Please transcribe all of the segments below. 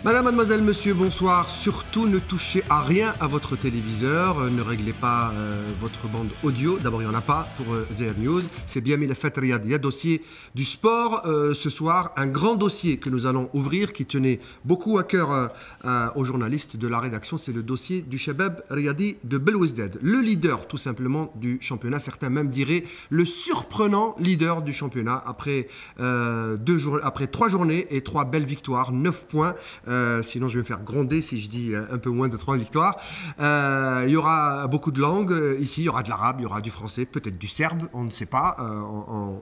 Madame, mademoiselle, monsieur, bonsoir. Surtout, ne touchez à rien à votre téléviseur. Ne réglez pas votre bande audio. D'abord, il n'y en a pas pour ZR News. C'est bien mis le fait Riyad. Il y a dossier du sport. Ce soir, un grand dossier que nous allons ouvrir qui tenait beaucoup à cœur aux journalistes de la rédaction. C'est le dossier du Shabab Riyadi de Belouizdad. Le leader, tout simplement, du championnat. Certains même diraient le surprenant leader du championnat. Après 3 journées et 3 belles victoires, 9 points. Sinon je vais me faire gronder si je dis un peu moins de 3 victoires. Il y aura beaucoup de langues ici, il y aura de l'arabe, il y aura du français, peut-être du serbe, on ne sait pas,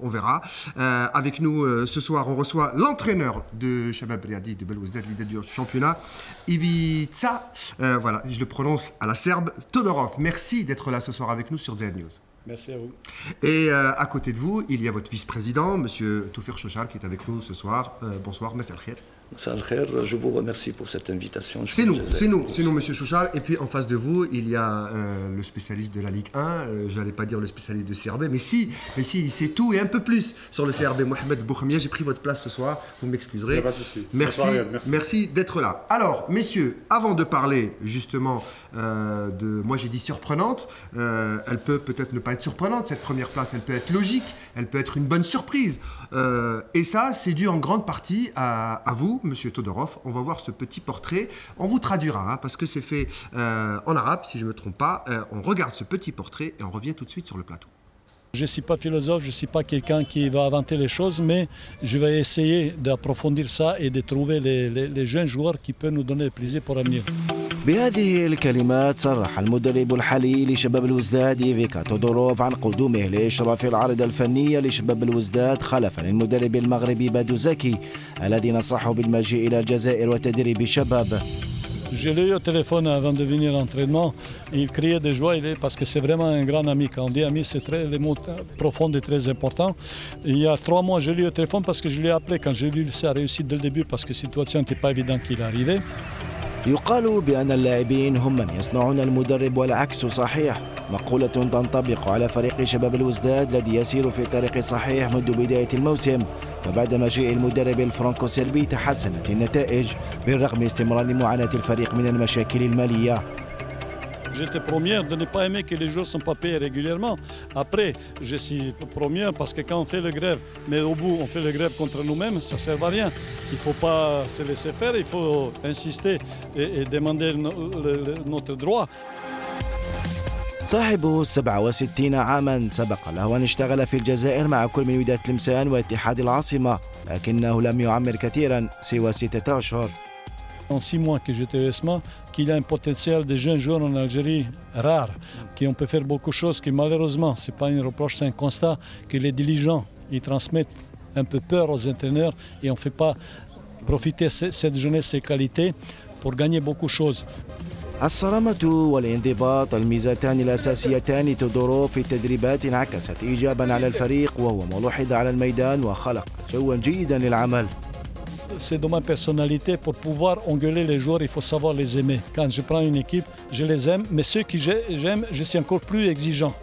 on verra. Avec nous ce soir, on reçoit l'entraîneur de Shabab Riyadi de Belouizdad, leader du championnat, Ivica, voilà, je le prononce à la serbe, Todorov. Merci d'être là ce soir avec nous sur ZR News. Merci à vous. Et à côté de vous, il y a votre vice-président, monsieur Toufer Chouchal, qui est avec nous ce soir. Bonsoir, Massa al-Khair. Massa al-Khair, je vous remercie pour cette invitation. C'est nous, monsieur Chouchal. Et puis en face de vous, il y a le spécialiste de la Ligue 1. Je n'allais pas dire le spécialiste de CRB, mais si, il sait tout et un peu plus sur le CRB. Mohamed Boukhmia, j'ai pris votre place ce soir, vous m'excuserez. Il n'y a pas de souci. Merci d'être là. Alors, messieurs, avant de parler justement moi j'ai dit surprenante, elle peut-être ne pas être surprenante, cette première place, elle peut être logique, elle peut être une bonne surprise. Et ça, c'est dû en grande partie à vous, monsieur Todorov. On va voir ce petit portrait, on vous traduira, parce que c'est fait en arabe, si je ne me trompe pas. On regarde ce petit portrait et on revient tout de suite sur le plateau. Je ne suis pas philosophe, je ne suis pas quelqu'un qui va inventer les choses, mais je vais essayer d'approfondir ça et de trouver les jeunes joueurs qui peuvent nous donner le plaisir pour l'avenir. بهذه الكلمات صرح المدرب الحالي لشباب الوزداد إيفيكا تودوروف عن قدومه لإشراف العارضة الفنية لشباب الوزداد خلفا للمدرب المغربي بادو زكي الذي نصحه بالمجيء إلى الجزائر وتدريب الشباب. Je l'ai eu au téléphone avant de venir à l'entraînement. Il criait de joie parce que c'est vraiment un grand ami. Quand on dit ami, c'est les mots profonds et très importants. Il y a 3 mois, je l'ai eu au téléphone parce que je l'ai appelé quand j'ai vu sa réussite dès le début parce que la situation n'était pas évidente qu'il arrivait. يقال بأن اللاعبين هم من يصنعون المدرب والعكس صحيح. مقولة تنطبق على فريق شباب الوزداد الذي يسير في طريق صحيح منذ بداية الموسم. فبعد مجيء المدرب الفرنكو سيربي تحسنت النتائج بالرغم استمرار معاناة الفريق من المشاكل المالية. J'étais première de ne pas aimer que les joueurs ne sont pas payés régulièrement. Après, je suis première parce que quand on fait le grève, mais au bout on fait le grève contre nous-mêmes, ça ne sert à rien. Il ne faut pas se laisser faire, il faut insister et demander notre droit. صاحب 67 عاما سبق له أن اشتغل في الجزائر مع كل من وداد تلمسان واتحاد العاصمة لكنه لم يعمر كثيرا سوى 6 أشهر. En 6 mois que j'étais au ESMA, qu'il a un potentiel de jeunes joueurs en Algérie rare, qu'on peut faire beaucoup de choses, que malheureusement, ce n'est pas un reproche, c'est un constat, que les dirigeants ils transmettent un peu peur aux entraîneurs et on ne fait pas profiter cette jeunesse, ces qualités pour gagner beaucoup de choses. الصرامة والانضباط الميزتان الأساسيتان لتودوروف في التدريبات انعكست إيجابا على الفريق وهو ملوحظ على الميدان وخلق جوا جيدا للعمل. C'est dans ma personnalité, pour pouvoir engueuler les joueurs, il faut savoir les aimer. Quand je prends une équipe, je les aime, mais ceux que j'aime, je suis encore plus exigeant.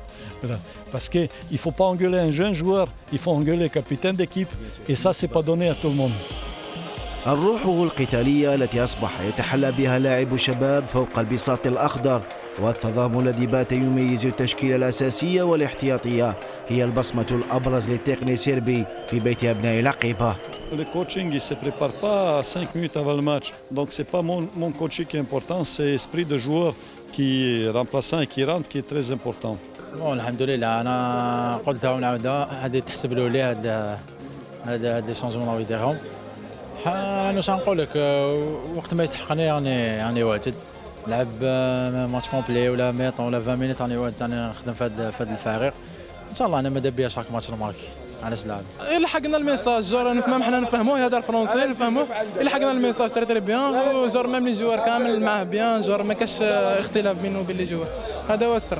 Voilà. Parce qu'il ne faut pas engueuler un jeune joueur, il faut engueuler le capitaine d'équipe, et ça, ce n'est pas donné à tout le monde. الروح القتالية التي أصبح يتحلى بها لاعب الشباب فوق البساط الأخضر والتضامن الذي بات يميز التشكيلة الأساسية والاحتياطية هي البصمة الأبرز للتقني سيربي في بيت أبناء العقيبة. Le coaching, il ne se prépare pas 5 minutes avant le match. Donc, ce n'est pas mon coaching qui est important, c'est l'esprit de joueur qui est remplaçant et qui rentre qui est très important. Bon, alhamdoulilah, أنا قلتها ونعاودها هذه تحسب له لي هذا لي شونجمون اللي يديرهم. واش نقول لك وقت ما يسحقني راني واجد نلعب ماتش كومبلي ولا ميطون ولا 20 مينوت راني واجد راني نخدم في هذا الفريق. ان شاء الله انا ماذا بيا شاك ماتش الماركي علاش لاعب لحقنا الميساج جور نفهم حنا نفهموه هذا الفرنسي نفهموه لحقنا الميساج تري بيان وجور ميم لي جوار كامل معاه بيان جور ما كاش اختلاف بينه وبين لي جوار هذا هو السر.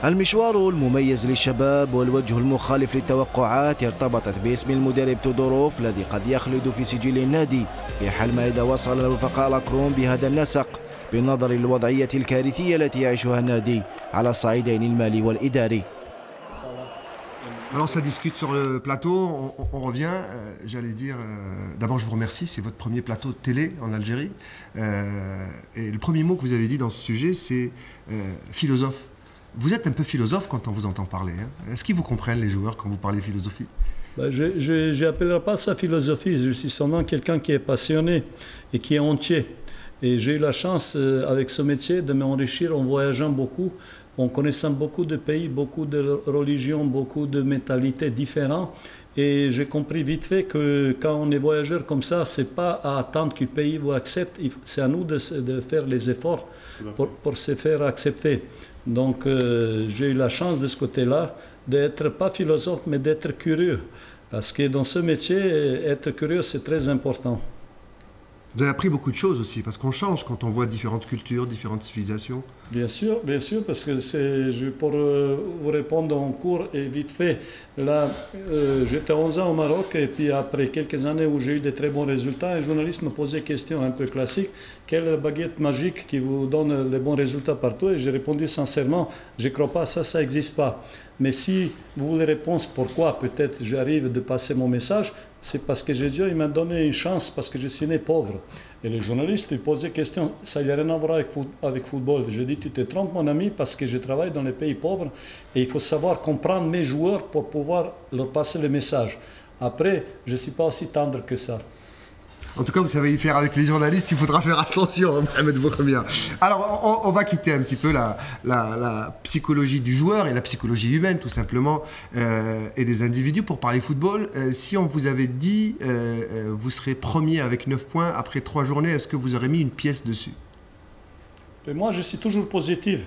المشوار المميز للشباب والوجه المخالف للتوقعات ارتبطت باسم المدرب تودوروف الذي قد يخلد في سجل النادي في حال ما إذا وصل الرفقاء لاكروم بهذا النسق بالنظر للوضعية الكارثية التي يعيشها النادي على الصعيدين المالي والإداري. Alors ça discute sur le plateau, on revient, j'allais dire, d'abord je vous remercie, c'est votre premier plateau de télé en Algérie, et le premier mot que vous avez dit dans ce sujet, c'est philosophe. Vous êtes un peu philosophe quand on vous entend parler, hein. Est-ce qu'ils vous comprennent les joueurs quand vous parlez philosophie? Je n'appellerai pas ça philosophie, je suis seulement quelqu'un qui est passionné et qui est entier. Et j'ai eu la chance, avec ce métier, de m'enrichir en voyageant beaucoup, en connaissant beaucoup de pays, beaucoup de religions, beaucoup de mentalités différentes. Et j'ai compris vite fait que quand on est voyageur comme ça, ce n'est pas à attendre que le pays vous accepte, c'est à nous de faire les efforts pour se faire accepter. Donc j'ai eu la chance de ce côté-là d'être pas philosophe, mais d'être curieux. Parce que dans ce métier, être curieux, c'est très important. Vous avez appris beaucoup de choses aussi, parce qu'on change quand on voit différentes cultures, différentes civilisations. Bien sûr, parce que pour vous répondre en cours et vite fait, là, j'étais 11 ans au Maroc, et puis après quelques années où j'ai eu de très bons résultats, un journaliste me posait une question un peu classique, quelle est la baguette magique qui vous donne les bons résultats partout? Et j'ai répondu sincèrement, je ne crois pas, ça n'existe pas. Mais si vous voulez réponse pourquoi peut-être j'arrive de passer mon message, c'est parce que Dieu il m'a donné une chance, parce que je suis né pauvre. Et les journalistes ils posaient question, ça n'a rien à voir avec football. Je dis, tu te trompes mon ami, parce que je travaille dans les pays pauvres et il faut savoir comprendre mes joueurs pour pouvoir leur passer le message. Après, je ne suis pas aussi tendre que ça. En tout cas, vous savez y faire avec les journalistes, il faudra faire attention, Mohamed Boukhemia. Alors, on va quitter un petit peu la psychologie du joueur et la psychologie humaine, tout simplement, et des individus pour parler football. Si on vous avait dit, vous serez premier avec 9 points après 3 journées, est-ce que vous aurez mis une pièce dessus? Et moi, je suis toujours positif.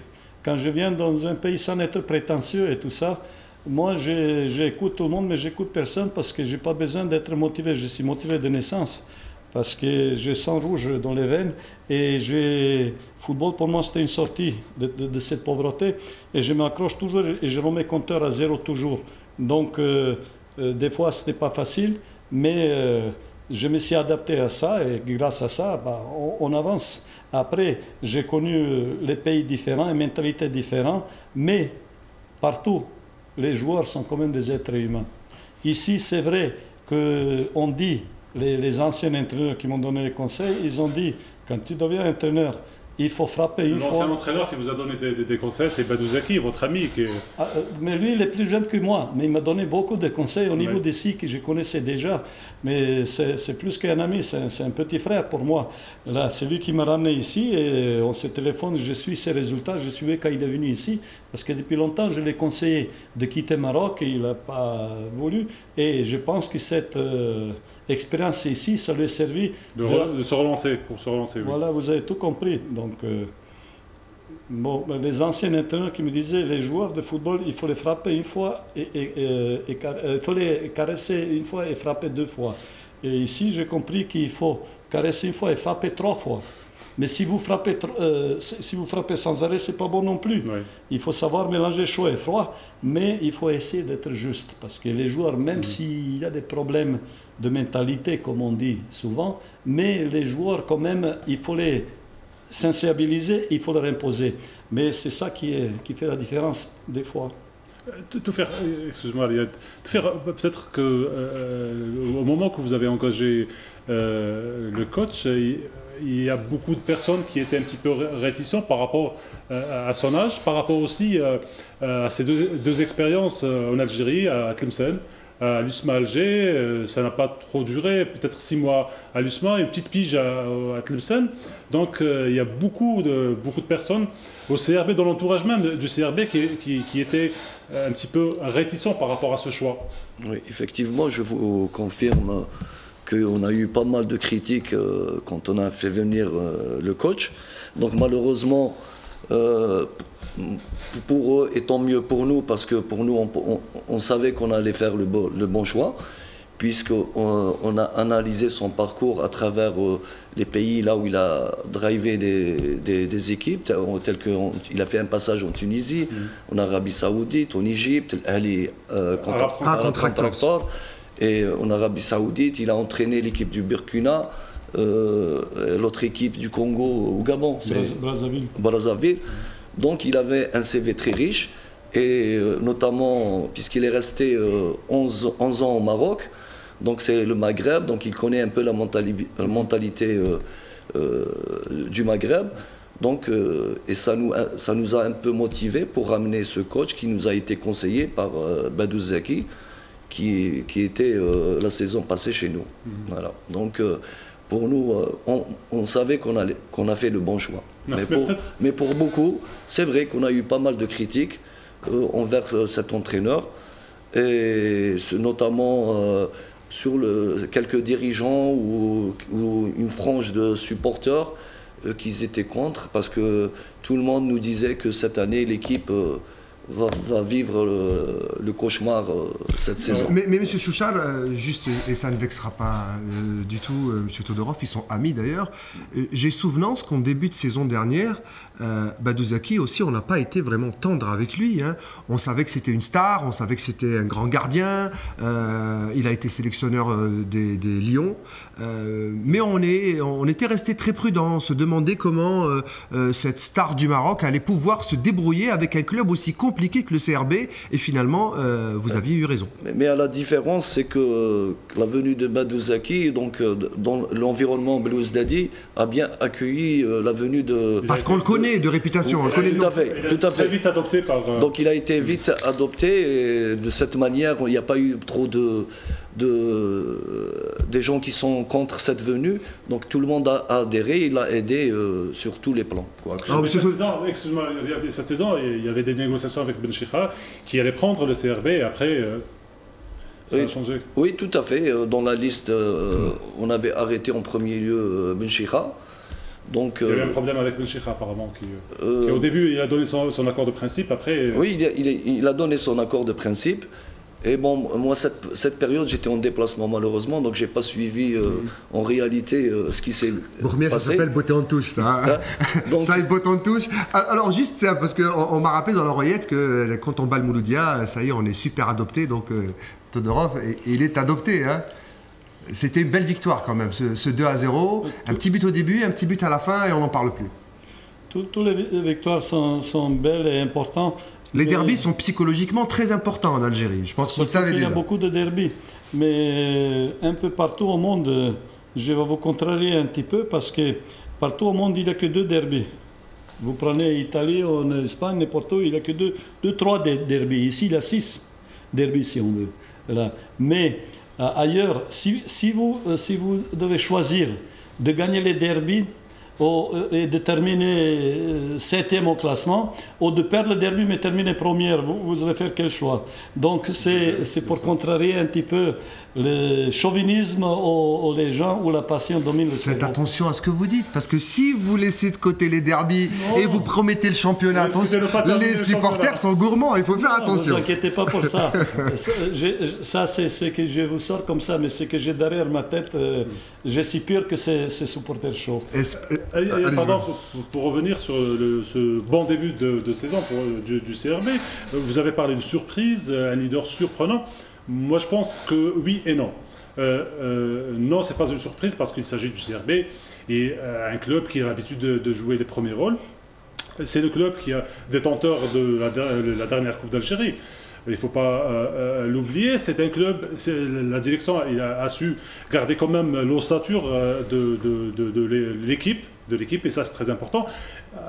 Quand je viens dans un pays sans être prétentieux et tout ça, moi, j'écoute tout le monde, mais j'écoute personne parce que je n'ai pas besoin d'être motivé. Je suis motivé de naissance. Parce que j'ai sang rouge dans les veines et football pour moi c'était une sortie de cette pauvreté et je m'accroche toujours et je remets compteur à 0 toujours. Donc des fois c'était pas facile, mais je me suis adapté à ça et grâce à ça on avance. Après j'ai connu les pays différents et mentalités différentes, mais partout les joueurs sont quand même des êtres humains. Ici c'est vrai qu'on dit, les anciens entraîneurs qui m'ont donné les conseils, ils ont dit, quand tu deviens entraîneur, il faut frapper une fois. L'ancien entraîneur qui vous a donné des conseils, c'est Badou Zaki, votre ami. Mais lui, il est plus jeune que moi, mais il m'a donné beaucoup de conseils au niveau des SI que je connaissais déjà. Mais c'est plus qu'un ami, c'est un petit frère pour moi. Là, c'est lui qui m'a ramené ici et on se téléphone, je suis ses résultats, je suivais quand il est venu ici. Parce que depuis longtemps, je l'ai conseillé de quitter Maroc et il n'a pas voulu. Et je pense que cette expérience ici, ça lui a servi de se relancer, pour se relancer. Voilà, vous avez tout compris. Donc, les anciens entraîneurs qui me disaient, les joueurs de football, il faut les frapper une fois, il faut les caresser une fois et frapper 2 fois. Et ici, j'ai compris qu'il faut caresser une fois et frapper 3 fois. Mais si vous frappez sans arrêt, c'est pas bon non plus. Oui. Il faut savoir mélanger chaud et froid, mais il faut essayer d'être juste. Parce que les joueurs, même s'il y a des problèmes de mentalité, comme on dit souvent, mais les joueurs, quand même, il faut les sensibiliser, il faut leur imposer. Mais c'est ça qui fait la différence, des fois. Tout faire, excuse-moi, peut-être qu'au moment que vous avez engagé le coach, il y a beaucoup de personnes qui étaient un petit peu réticentes par rapport à son âge, par rapport aussi à ces deux expériences en Algérie, à Tlemcen, à l'USMA Alger. Ça n'a pas trop duré, peut-être 6 mois à l'USMA, une petite pige à Tlemcen. Donc il y a beaucoup de personnes au CRB, dans l'entourage même du CRB, qui étaient un petit peu réticents par rapport à ce choix. Oui, effectivement, je vous confirme qu'on a eu pas mal de critiques quand on a fait venir le coach. Donc malheureusement, pour eux, et tant mieux pour nous, parce que pour nous, on savait qu'on allait faire le bon choix, puisqu'on a analysé son parcours à travers les pays là où il a drivé des équipes, telles qu'il a fait un passage en Tunisie, en Arabie Saoudite, en Égypte, contracteur. Et en Arabie Saoudite, il a entraîné l'équipe du Burkina, l'autre équipe du Congo au Gabon, Brazzaville. Donc il avait un CV très riche. et notamment puisqu'il est resté 11 ans au Maroc, donc c'est le Maghreb, donc il connaît un peu la mentalité du Maghreb. Donc, et ça nous a un peu motivés pour ramener ce coach qui nous a été conseillé par Badou Zaki, qui était la saison passée chez nous. Voilà. Donc, pour nous, on savait qu'on a fait le bon choix. Mais pour beaucoup, c'est vrai qu'on a eu pas mal de critiques envers cet entraîneur, et notamment sur quelques dirigeants ou une frange de supporters qu'ils étaient contre, parce que tout le monde nous disait que cette année, l'équipe va vivre le cauchemar cette saison. Mais M. Chouchar, juste, et ça ne vexera pas du tout M. Todorov, ils sont amis d'ailleurs, j'ai souvenance qu'en début de saison dernière, Badou Zaki aussi, on n'a pas été vraiment tendre avec lui. Hein. On savait que c'était une star, on savait que c'était un grand gardien, il a été sélectionneur des Lions, mais on était resté très prudent, on se demandait comment cette star du Maroc allait pouvoir se débrouiller avec un club aussi compliqué que le CRB, et finalement, vous aviez eu raison. Mais à la différence, c'est que la venue de Badou Zaki, donc dans l'environnement Belouizdadi, a bien accueilli la venue de... Parce qu'on le connaît de réputation, on le connaît de nom. Tout à fait. Vite adopté par... Donc il a été vite adopté, et de cette manière, il n'y a pas eu trop des gens qui sont contre cette venue, donc tout le monde a adhéré, il a aidé sur tous les plans. Cette saison, il y avait des négociations avec Benchikha qui allait prendre le CRB, et après ça a changé. Oui, tout à fait. Dans la liste, on avait arrêté en premier lieu Benchikha. Donc, il y a eu un problème avec Benchikha apparemment, qui au début il a donné son accord de principe, après... Oui, il a donné son accord de principe. Et bon, moi, cette période, j'étais en déplacement malheureusement, donc je n'ai pas suivi en réalité ce qui s'est passé. Ça s'appelle beauté en touche, ça. Hein. Donc... Ça, une beauté en touche. Alors, juste ça, parce qu'on m'a rappelé dans l'oreillette que quand on bat le Mouloudia, ça y est, on est super adopté, donc Todorov, il est adopté. Hein. C'était une belle victoire quand même, ce 2-0. Un petit but au début, un petit but à la fin, et on n'en parle plus. Toutes les victoires sont belles et importantes. Les derbys sont psychologiquement très importants en Algérie. Je pense que vous le savez déjà. Il y a beaucoup de derbys. Mais un peu partout au monde, je vais vous contrarier un petit peu parce que partout au monde, il n'y a que 2 derbys. Vous prenez l'Italie, en Espagne, n'importe où, il n'y a que 3 derbys. Ici, il y a 6 derbys, si on veut. Voilà. Mais ailleurs, si vous devez choisir de gagner les derbys, et de terminer 7e au classement, ou de perdre le derby mais terminer première, vous allez faire quel choix? Donc c'est pour contrarier un petit peu le chauvinisme aux les gens où la passion domine le cerveau. Faites attention à ce que vous dites, parce que si vous laissez de côté les derbys et vous promettez le championnat, les supporters sont gourmands, il faut faire attention. Ne vous inquiétez pas pour ça. Ça c'est ce que je vous sors comme ça, mais ce que j'ai derrière ma tête, je suis pur que c'est supporter chaud. Pardon, pour revenir sur ce bon début de saison du CRB, vous avez parlé de surprise, un leader surprenant. Moi, je pense que oui et non. Non, c'est pas une surprise parce qu'il s'agit du CRB et un club qui a l'habitude de jouer les premiers rôles. C'est le club qui a détenteur de la dernière Coupe d'Algérie. Il ne faut pas l'oublier, c'est un club, la direction a su garder quand même l'ossature de l'équipe, et ça c'est très important.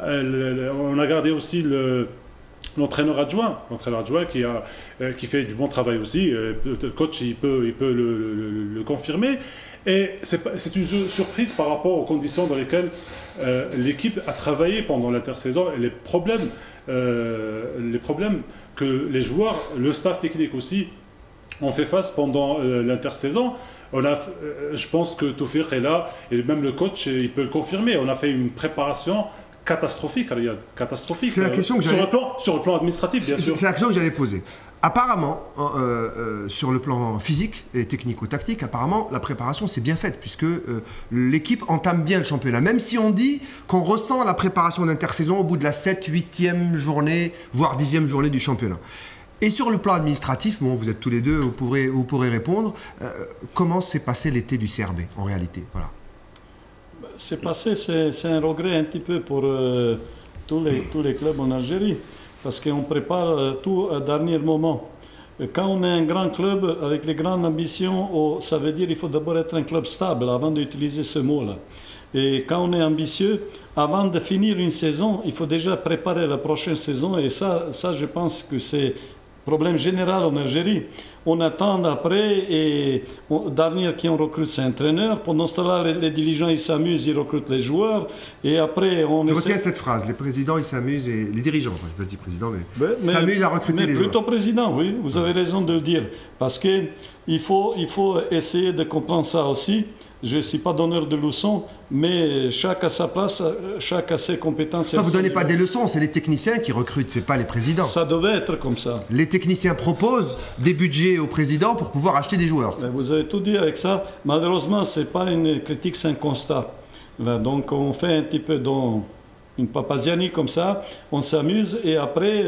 On a gardé aussi l'entraîneur adjoint qui fait du bon travail aussi. Le coach il peut le confirmer. Et c'est une surprise par rapport aux conditions dans lesquelles l'équipe a travaillé pendant l'intersaison et les problèmes que les joueurs, le staff technique aussi, ont fait face pendant l'intersaison. Je pense que Toufir est là, et même le coach, il peut le confirmer. On a fait une préparation catastrophique, Riyad. Catastrophique. C'est la question que sur le plan administratif, bien sûr. C'est la question que j'allais poser. Apparemment, sur le plan physique et technico-tactique, apparemment, la préparation s'est bien faite, puisque l'équipe entame bien le championnat. Même si on dit qu'on ressent la préparation d'intersaison au bout de la 7e, 8e journée, voire 10e journée du championnat. Et sur le plan administratif, bon, vous êtes tous les deux, vous pourrez répondre. Comment s'est passé l'été du CRB, en réalité? Voilà. C'est passé, c'est un regret un petit peu pour tous les clubs en Algérie. parce qu'on prépare tout à dernier moment. Quand on est un grand club avec les grandes ambitions, ça veut dire qu'il faut d'abord être un club stable avant d'utiliser ce mot-là. Et quand on est ambitieux, avant de finir une saison, il faut déjà préparer la prochaine saison. Et ça je pense que c'est problème général en Algérie. On attend après et d'avenir qui on recrute ses entraîneurs. Pendant ce temps-là, les dirigeants, ils s'amusent, ils recrutent les joueurs. Et après, on Je retiens cette phrase, les présidents, ils s'amusent, et les dirigeants, enfin, je ne dis président, mais s'amusent à recruter les joueurs. Plutôt président, oui, vous avez raison de le dire. Parce qu'il faut essayer de comprendre ça aussi. Je ne suis pas donneur de leçons, mais chaque à sa place, chaque a ses compétences. Vous ne donnez pas des leçons, c'est les techniciens qui recrutent, ce n'est pas les présidents. Ça devait être comme ça. Les techniciens proposent des budgets au président pour pouvoir acheter des joueurs. Vous avez tout dit avec ça. Malheureusement, ce n'est pas une critique, c'est un constat. Là, donc on fait un petit peu dans une papazianie comme ça, on s'amuse et après,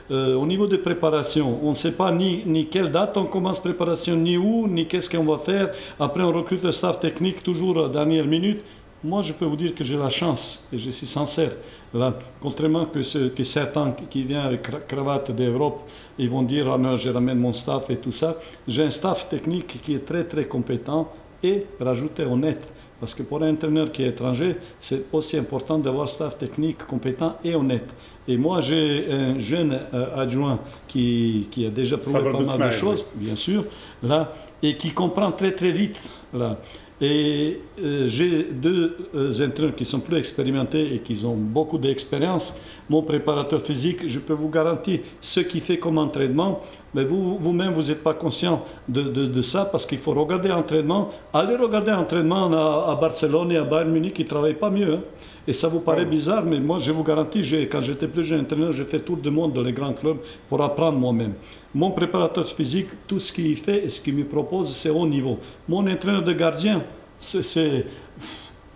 au niveau de préparation, on ne sait pas ni quelle date on commence préparation, ni où, ni qu'est-ce qu'on va faire. Après, on recrute le staff technique toujours à dernière minute. Moi, je peux vous dire que j'ai la chance, et je suis sincère. Là, contrairement que certains qui viennent avec cravate d'Europe, ils vont dire « Ah non, je ramène mon staff et tout ça ». J'ai un staff technique qui est très très compétent et, rajouté, honnête. Parce que pour un entraîneur qui est étranger, c'est aussi important d'avoir un staff technique compétent et honnête. Et moi, j'ai un jeune adjoint qui a déjà prouvé pas mal de choses, bien sûr, là, et qui comprend très très vite. Là. Et j'ai deux entraîneurs qui sont plus expérimentés et qui ont beaucoup d'expérience. Mon préparateur physique, je peux vous garantir, ce qu'il fait comme entraînement, mais vous-même, vous n'êtes pas conscient de ça parce qu'il faut regarder l'entraînement. Allez regarder l'entraînement à Barcelone et à Bayern Munich, ils ne travaillent pas mieux. Hein. Et ça vous paraît bizarre, mais moi, je vous garantis, quand j'étais plus jeune entraîneur, j'ai fait tout le monde dans les grands clubs pour apprendre moi-même. Mon préparateur physique, tout ce qu'il fait et ce qu'il me propose, c'est haut niveau. Mon entraîneur de gardien,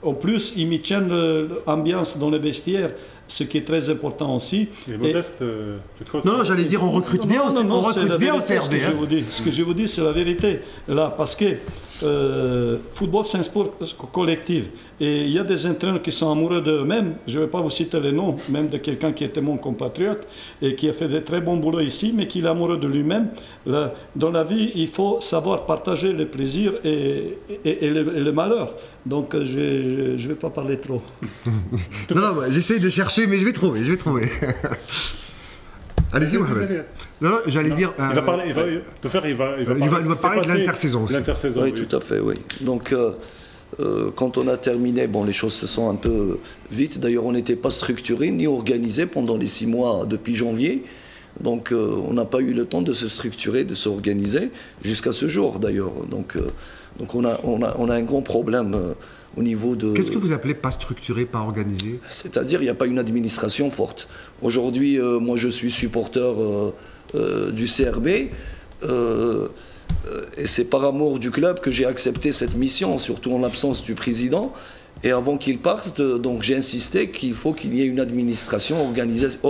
en plus, il me tient l'ambiance dans les vestiaires, ce qui est très important aussi. Et modeste, le coach. Non, j'allais dire, on recrute bien, on recrute bien au CRB. Ce que je vous dis, c'est la vérité. Là, parce que football, c'est un sport collectif. Et il y a des entraîneurs qui sont amoureux d'eux-mêmes. Je ne vais pas vous citer les noms, même de quelqu'un qui était mon compatriote et qui a fait de très bons boulots ici, mais qui est amoureux de lui-même. Dans la vie, il faut savoir partager le plaisir et le malheur. Donc, je ne vais pas parler trop. Non, j'essaie de chercher, mais je vais trouver. Allez-y, Mohamed. Non, j'allais dire. Il va parler de l'intersaison aussi. Oui, tout à fait, oui. Donc, quand on a terminé, bon, les choses se sont un peu vite. D'ailleurs, on n'était pas structuré ni organisé pendant les 6 mois depuis janvier. Donc, on n'a pas eu le temps de se structurer, de s'organiser, jusqu'à ce jour, d'ailleurs. Donc on a un grand problème au niveau de... Qu'est-ce que vous appelez pas structuré, pas organisé? C'est-à-dire, il n'y a pas une administration forte. Aujourd'hui, moi, je suis supporter du CRB. Et c'est par amour du club que j'ai accepté cette mission, surtout en l'absence du président. Et avant qu'il parte, donc j'ai insisté qu'il faut qu'il y ait une administration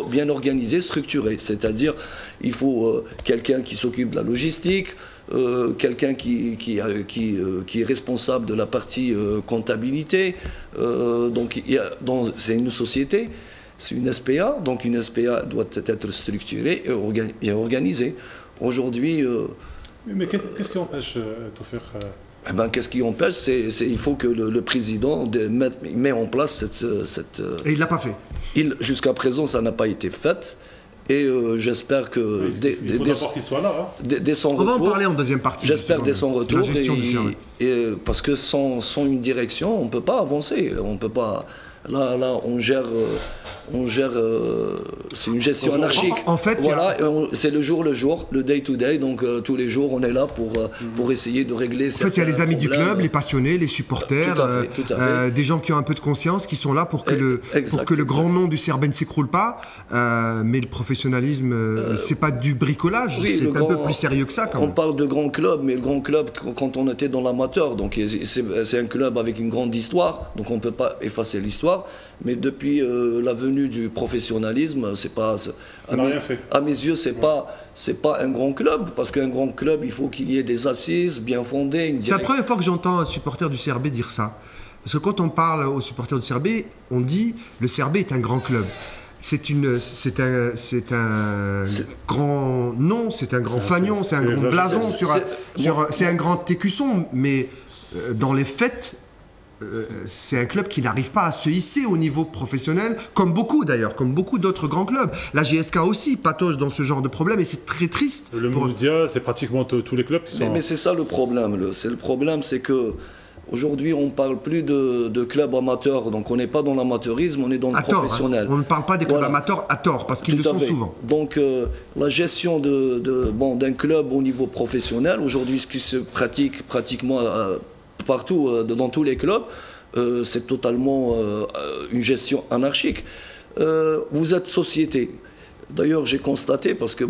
bien organisée, structurée. C'est-à-dire, il faut quelqu'un qui s'occupe de la logistique, quelqu'un qui est responsable de la partie comptabilité. Donc c'est une société, c'est une SPA, donc une SPA doit être structurée et organisée. Aujourd'hui... Mais qu'est-ce qui empêche Tawfiq qu'est-ce qui empêche, il faut que le président met en place cette... Et il ne l'a pas fait. Jusqu'à présent, ça n'a pas été fait. Et j'espère que... il faut d'abord qu'il soit là. Dès son retour, on va en parler en deuxième partie. J'espère dès son retour. Parce que sans une direction, on ne peut pas avancer. On ne peut pas... Là, on gère c'est une gestion anarchique. En fait, voilà, c'est le jour, le day-to-day. Donc, tous les jours, on est là pour essayer de régler ça. En fait, il y a les amis du club, les passionnés, les supporters, tout à fait. Des gens qui ont un peu de conscience, qui sont là pour que le grand nom du CRB ne s'écroule pas. Mais le professionnalisme, c'est pas du bricolage, oui, c'est un peu plus sérieux que ça. Quand même. On parle de grand club, mais le grand club, quand on était dans l'amateur, donc c'est un club avec une grande histoire, donc on ne peut pas effacer l'histoire. Mais depuis la venue du professionnalisme, c'est pas à mes yeux, c'est pas un grand club, parce qu'un grand club, il faut qu'il y ait des assises bien fondées. C'est la première fois que j'entends un supporter du CRB dire ça. Parce que quand on parle aux supporters du CRB, on dit le CRB est un grand club. un grand nom, c'est un grand fanion, c'est un grand blason, c'est un grand écusson, mais dans les faits, c'est un club qui n'arrive pas à se hisser au niveau professionnel, comme beaucoup d'ailleurs, comme beaucoup d'autres grands clubs. La GSK aussi patauge dans ce genre de problème et c'est très triste. Le Mouloudia, c'est pratiquement tous les clubs qui sont... Mais c'est ça le problème. Le problème, c'est que aujourd'hui, on ne parle plus de clubs amateurs, donc on n'est pas dans l'amateurisme, on est dans le professionnel. On ne parle pas des clubs amateurs à tort, parce qu'ils le sont souvent. Donc la gestion d'un club au niveau professionnel, aujourd'hui ce qui se pratique pratiquement partout, dans tous les clubs, c'est totalement une gestion anarchique. Vous êtes société. D'ailleurs, j'ai constaté, parce que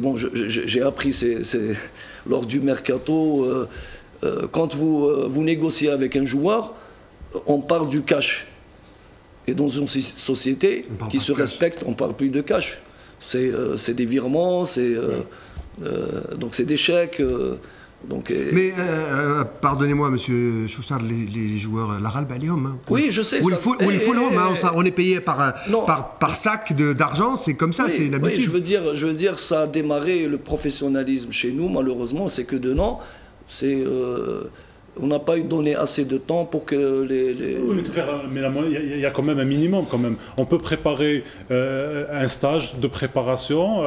j'ai appris lors du mercato, quand vous négociez avec un joueur, on parle du cash. Et dans une société qui se respecte, on ne parle plus de cash. C'est des virements, donc c'est des chèques. Mais pardonnez-moi, monsieur Chouchard, les joueurs, l'Aral Balium. Oui, je sais. Ou le Fulham, on est payé par sac d'argent, c'est comme ça, c'est une habitude. Oui, je veux dire, ça a démarré le professionnalisme chez nous, malheureusement, c'est que de non. On n'a pas eu donné assez de temps pour que les... Oui, mais il y a quand même un minimum. Quand même. On peut préparer un stage de préparation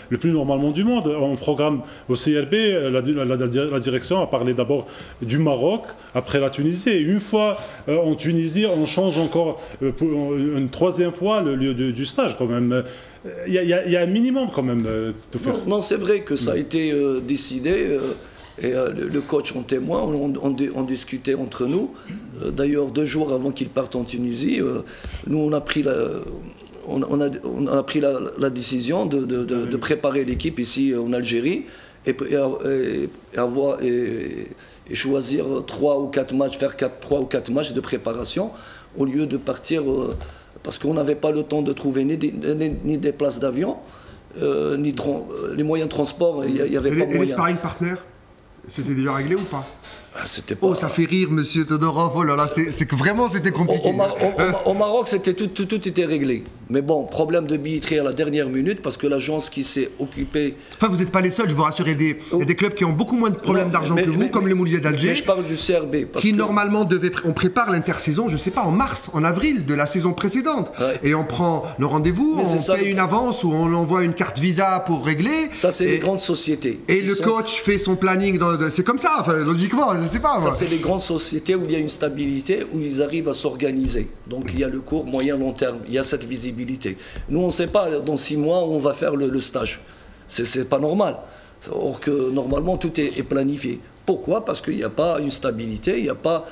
le plus normalement du monde. On programme au CRB, la direction a parlé d'abord du Maroc, après la Tunisie. Et une fois en Tunisie, on change encore une troisième fois le lieu du stage quand même. Il y a un minimum quand même de faire. Non, c'est vrai que ça a été décidé. Et le coach en témoin, on discutait entre nous. D'ailleurs, 2 jours avant qu'il parte en Tunisie, nous on a pris la décision de préparer l'équipe ici en Algérie et choisir 3 ou 4 matchs, faire 3 ou 4 matchs de préparation au lieu de partir parce qu'on n'avait pas le temps de trouver ni des places d'avion, ni les moyens de transport. Il y avait pas de moyens. Et les sparring partners, c'était déjà réglé ou pas? C'était pas... Oh, ça fait rire, monsieur Todorov. Oh là là, c'est que vraiment, c'était compliqué. Au Maroc, tout était réglé. Mais bon, problème de billetterie à la dernière minute, parce que l'agence qui s'est occupée... Enfin, vous n'êtes pas les seuls, je vous rassure. Il y a des clubs qui ont beaucoup moins de problèmes d'argent que vous, comme les Mouliers d'Alger. Mais je parle du CRB. Normalement, on prépare l'intersaison, je ne sais pas, en mars, en avril de la saison précédente. Ouais. Et on prend nos rendez-vous, on paye une avance ou on envoie une carte Visa pour régler. Ça, c'est les grandes sociétés. Et le coach fait son planning. C'est comme ça, enfin, logiquement, je ne sais pas. Ça, c'est les grandes sociétés où il y a une stabilité, où ils arrivent à s'organiser. Donc, il y a le court, moyen, long terme. Il y a cette visibilité. Nous, on ne sait pas dans 6 mois où on va faire le stage. C'est pas normal. Or que normalement, tout est planifié. Pourquoi? Parce qu'il n'y a pas une stabilité, il n'y a pas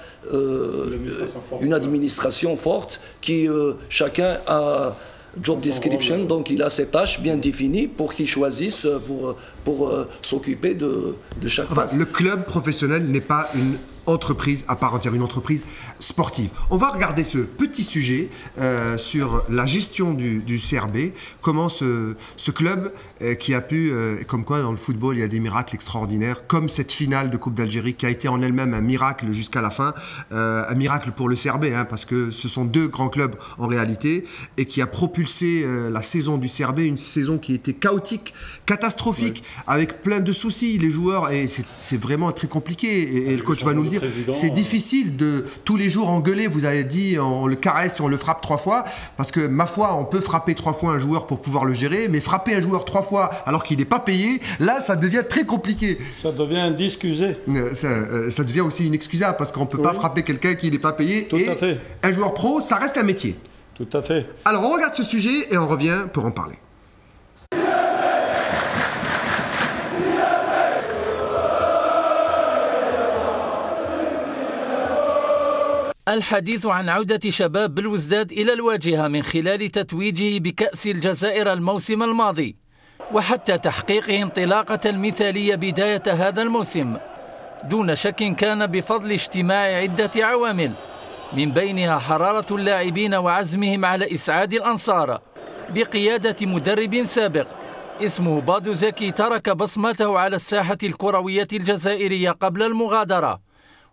une administration forte qui, chacun a job description, donc il a ses tâches bien définies pour qu'il choisisse pour s'occuper de chaque phase. Le club professionnel n'est pas une entreprise à part entière, une entreprise sportive. On va regarder ce petit sujet sur la gestion du CRB, comment ce club qui a pu, comme quoi dans le football il y a des miracles extraordinaires, comme cette finale de Coupe d'Algérie qui a été en elle-même un miracle jusqu'à la fin, un miracle pour le CRB, parce que ce sont 2 grands clubs en réalité, et qui a propulsé la saison du CRB, une saison qui était chaotique, catastrophique, avec plein de soucis, les joueurs, et c'est vraiment très compliqué, et le coach va nous le dire. C'est difficile de tous les jours engueuler, vous avez dit, on le caresse et on le frappe 3 fois, parce que ma foi, on peut frapper 3 fois un joueur pour pouvoir le gérer, mais frapper un joueur 3 fois alors qu'il n'est pas payé, là ça devient très compliqué. Ça devient un discusé. Ça devient aussi une excusable, parce qu'on ne peut pas frapper quelqu'un qui n'est pas payé. Tout à fait. Un joueur pro, ça reste un métier. Tout à fait. Alors on regarde ce sujet et on revient pour en parler. الحديث عن عودة شباب بلوزداد إلى الواجهة من خلال تتويجه بكأس الجزائر الموسم الماضي، وحتى تحقيق انطلاقة المثالية بداية هذا الموسم. دون شك كان بفضل اجتماع عدة عوامل، من بينها حرارة اللاعبين وعزمهم على إسعاد الأنصار بقيادة مدرب سابق اسمه بادو زكي ترك بصمته على الساحة الكروية الجزائرية قبل المغادرة،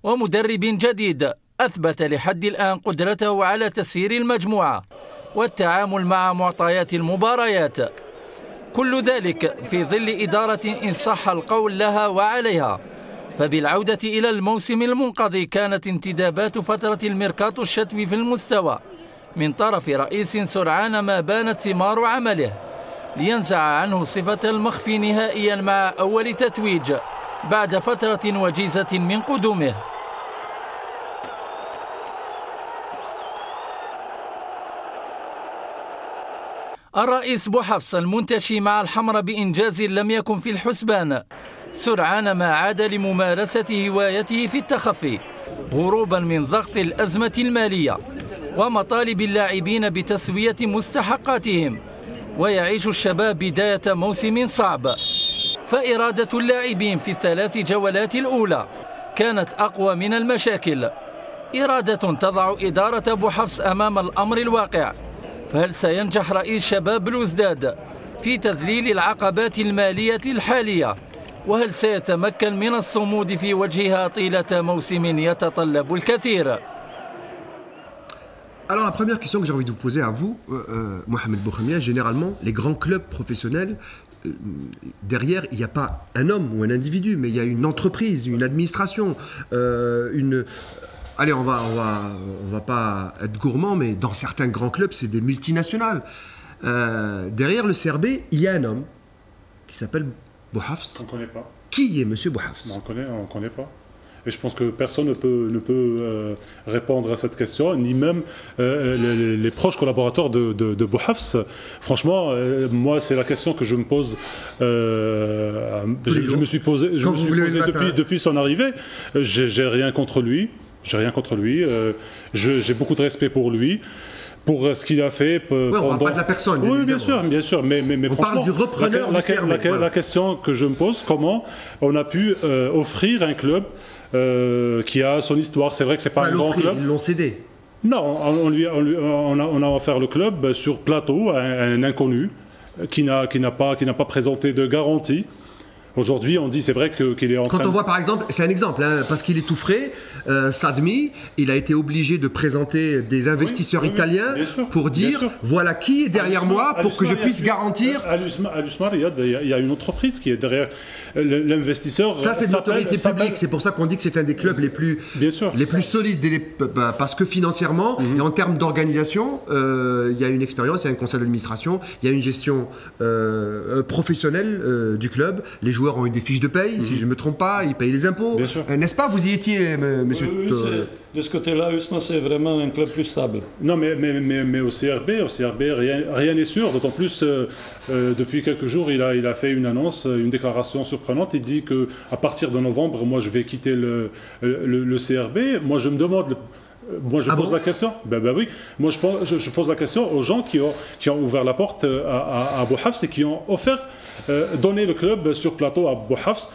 ومدرب جديد أثبت لحد الآن قدرته على تسيير المجموعة والتعامل مع معطيات المباريات. كل ذلك في ظل إدارة إن صح القول لها وعليها. فبالعودة إلى الموسم المنقضي كانت انتدابات فترة الميركاتو الشتوي في المستوى من طرف رئيس سرعان ما بانت ثمار عمله لينزع عنه صفة المخفي نهائيا مع أول تتويج بعد فترة وجيزة من قدومه. الرئيس بوحفص المنتشي مع الحمر بإنجاز لم يكن في الحسبان سرعان ما عاد لممارسة هوايته في التخفي هروبا من ضغط الأزمة المالية ومطالب اللاعبين بتسوية مستحقاتهم. ويعيش الشباب بداية موسم صعب، فإرادة اللاعبين في الثلاث جولات الأولى كانت أقوى من المشاكل. إرادة تضع إدارة بوحفص أمام الأمر الواقع. فهل سينجح رئيس شباب بلوزداد في تذليل العقبات المالية الحالية؟ وهل سيتمكن من الصمود في وجهها طيلة موسم يتطلب الكثير؟ Alors la première question que j'ai envie de vous poser à vous, Mohamed Boukhemia, généralement les grands clubs professionnels, derrière il n'y a pas un homme ou un individu, mais il y a une entreprise, une administration, allez, on va pas être gourmand, mais dans certains grands clubs c'est des multinationales. Derrière le CRB, il y a un homme qui s'appelle Bouhafs. On ne connaît pas. Qui est Monsieur Bouhafs? On ne connaît pas. Et je pense que personne ne peut répondre à cette question, ni même les proches collaborateurs de Bouhafs. Franchement, moi, c'est la question que je me pose. Je me suis posé depuis son arrivée. J'ai rien contre lui. J'ai beaucoup de respect pour lui. Pour ce qu'il a fait on ne parle pas de la personne. Oui, bien sûr. Mais on parle du repreneur du CRB. La question que je me pose, comment on a pu offrir un club qui a son histoire. C'est vrai que c'est pas un grand club. Ils l'ont cédé. Non, on a offert le club sur plateau à un inconnu qui n'a pas présenté de garantie. Aujourd'hui, on dit, c'est vrai qu'il est en train... Quand on voit par exemple, c'est un exemple, hein, parce qu'il est tout frais, Sadmi, il a été obligé de présenter des investisseurs italiens pour dire, voilà qui est derrière moi pour que je puisse garantir... À l'USMAR, il y a une entreprise qui est derrière l'investisseur. Ça, c'est de l'autorité publique, c'est pour ça qu'on dit que c'est un des clubs les plus solides, parce que financièrement, et en termes d'organisation, il y a une expérience, il y a un conseil d'administration, il y a une gestion professionnelle du club, les joueurs ont eu des fiches de paye, si je ne me trompe pas, ils payent les impôts. N'est-ce pas? Vous y étiez, monsieur? Oui, de ce côté-là, USMA, c'est vraiment un club plus stable. Non, mais au CRB, rien n'est sûr. D'autant plus, depuis quelques jours, il a fait une annonce, une déclaration surprenante. Il dit qu'à partir de novembre, moi, je vais quitter le CRB. Moi, je me demande... Moi, je pose la question. Ben oui. Moi, je pose la question aux gens qui ont ouvert la porte à Bouhafs et qui ont donné le club sur plateau à Bouhafs.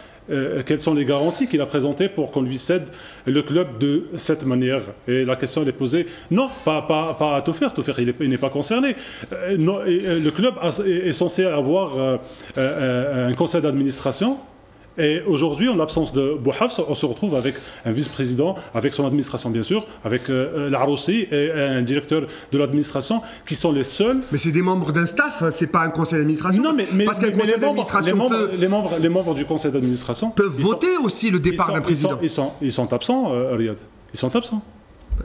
Quelles sont les garanties qu'il a présentées pour qu'on lui cède le club de cette manière? Et la question elle est posée. Non, pas à Toufer. Toufer, il n'est pas concerné. Non, le club est censé avoir un conseil d'administration. Et aujourd'hui, en l'absence de Bouhafs, on se retrouve avec un vice-président, avec son administration bien sûr, avec l'Aroussi et un directeur de l'administration qui sont les seuls... Mais c'est des membres d'un staff, hein, c'est pas un conseil d'administration. Non, mais parce qu'un conseil d'administration les membres du conseil d'administration... peuvent voter aussi le départ d'un président. Ils sont absents, Riyad. Ils sont absents.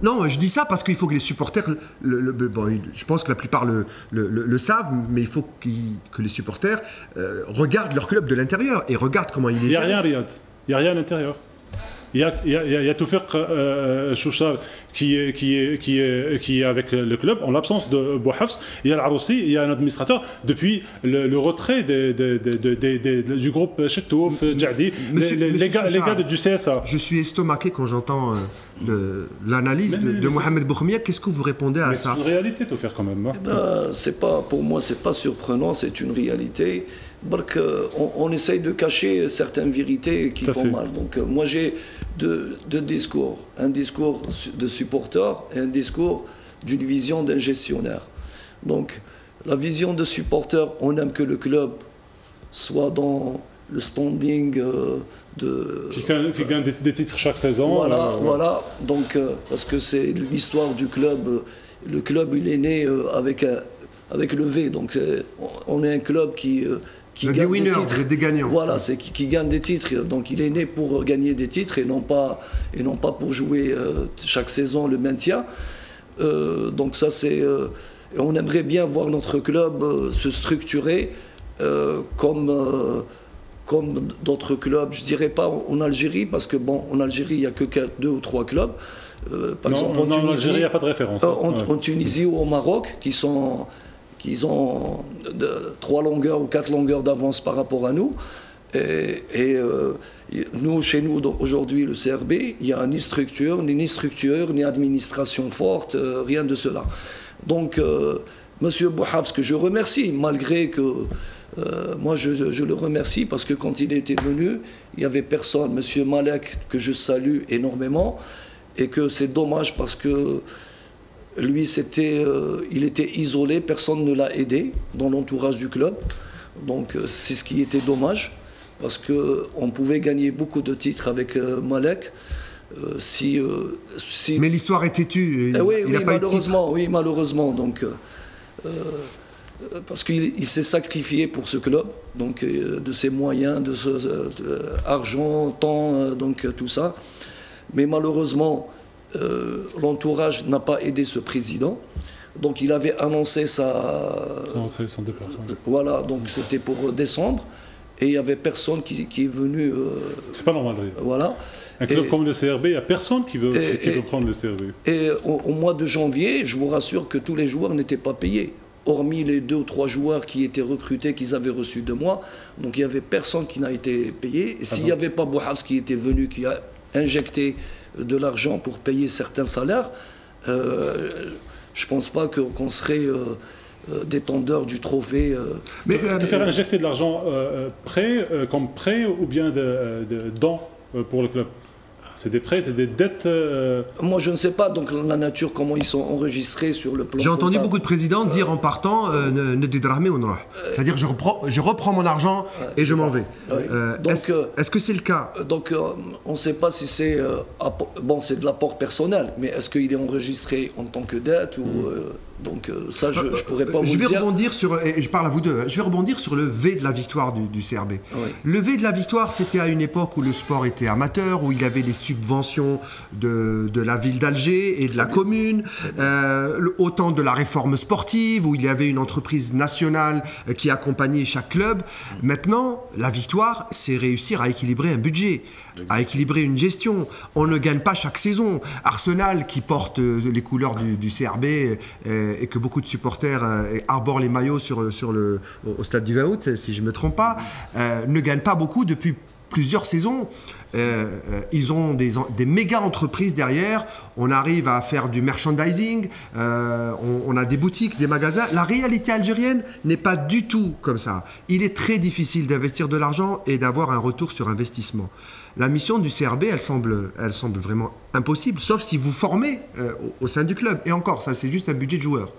Non, je dis ça parce qu'il faut que les supporters, je pense que la plupart le savent, mais il faut que les supporters regardent leur club de l'intérieur et regardent comment il est. Il n'y a rien, Riyad. Il n'y a rien à l'intérieur. Il y a Toufer Chouchar qui est avec le club en l'absence de Bouhafs. Il y a l'Aroussi, il y a un administrateur depuis le retrait du groupe Chetouf, Djadi, les gars du CSA. Je suis estomaqué quand j'entends l'analyse de Mohamed Boukhemia. Qu'est-ce que vous répondez à ça? C'est une réalité, Toufer, quand même. Pour moi, c'est pas surprenant, c'est une réalité. On essaye de cacher certaines vérités qui font mal. Donc moi j'ai deux discours. Un discours de supporter et un discours d'une vision d'un gestionnaire. Donc la vision de supporter, on aime que le club soit dans le standing qui gagne des titres chaque saison. Voilà. Donc, parce que c'est l'histoire du club le club il est né avec le V. Donc on est un club qui gagne des winners, des titres. Des gagnants. Voilà, c'est qui gagne des titres. Donc il est né pour gagner des titres et non pas pour jouer chaque saison le maintien. Donc ça c'est... on aimerait bien voir notre club se structurer comme d'autres clubs. Je dirais pas en Algérie, parce que bon, en Algérie il n'y a que 2 ou 3 clubs. Par exemple, en Tunisie, Algérie, il n'y a pas de référence. En Tunisie ou au Maroc, qui ont 3 longueurs ou 4 longueurs d'avance par rapport à nous. Et nous, chez nous, aujourd'hui, le CRB, il n'y a ni structure, ni administration forte, rien de cela. Donc, Monsieur Bouhafs, que je remercie, malgré que moi je le remercie, parce que quand il était venu, il n'y avait personne. Monsieur Malek, que je salue énormément, et que c'est dommage parce que lui, il était isolé, personne ne l'a aidé dans l'entourage du club. Donc c'est ce qui était dommage, parce qu'on pouvait gagner beaucoup de titres avec Malek. Mais l'histoire est têtue. Oui, malheureusement. Donc, parce qu'il s'est sacrifié pour ce club, donc de ses moyens, argent, temps, donc tout ça. Mais malheureusement, l'entourage n'a pas aidé ce président. Donc il avait annoncé son départ. Voilà, donc c'était pour décembre. Et il n'y avait personne qui est venu... c'est pas normal. Voilà. Un club comme le CRB, il n'y a personne qui veut prendre le CRB. Et au mois de janvier, je vous rassure que tous les joueurs n'étaient pas payés. Hormis les 2 ou 3 joueurs qui étaient recrutés, qu'ils avaient reçu de moi. Donc il n'y avait personne qui n'a été payé. Et s'il n'y avait pas Bouhafs qui était venu, qui a injecté de l'argent pour payer certains salaires, je ne pense pas qu'on serait... détendeur du trophée. Mais te faire injecter de l'argent comme prêt ou bien dons pour le club? C'est des prêts, c'est des dettes. Moi, je ne sais pas, donc la nature, comment ils sont enregistrés sur le plan. J'ai entendu beaucoup de présidents dire en partant ne dédramer ou non. C'est-à-dire, je reprends mon argent et je m'en vais. Est-ce que c'est le cas? Donc, on ne sait pas si c'est. C'est de l'apport personnel, mais est-ce qu'il est enregistré en tant que dette ou. Donc ça, je ne pourrais pas vous dire. Je vais rebondir sur, et je parle à vous deux, je vais rebondir sur le V de la victoire du CRB. Oui. Le V de la victoire, c'était à une époque où le sport était amateur, où il y avait les subventions de la ville d'Alger et de la commune, au temps de la réforme sportive, où il y avait une entreprise nationale qui accompagnait chaque club. Maintenant, la victoire, c'est réussir à équilibrer un budget, à équilibrer une gestion. On ne gagne pas chaque saison. Arsenal, qui porte les couleurs du CRB et que beaucoup de supporters arborent les maillots au stade du 20 août, si je ne me trompe pas, ne gagne pas beaucoup depuis plusieurs saisons. Ils ont des méga entreprises derrière. On arrive à faire du merchandising, on a des boutiques, des magasins. La réalité algérienne n'est pas du tout comme ça. Il est très difficile d'investir de l'argent et d'avoir un retour sur investissement. La mission du CRB, elle semble vraiment impossible, sauf si vous formez au sein du club. Et encore, ça c'est juste un budget de joueurs.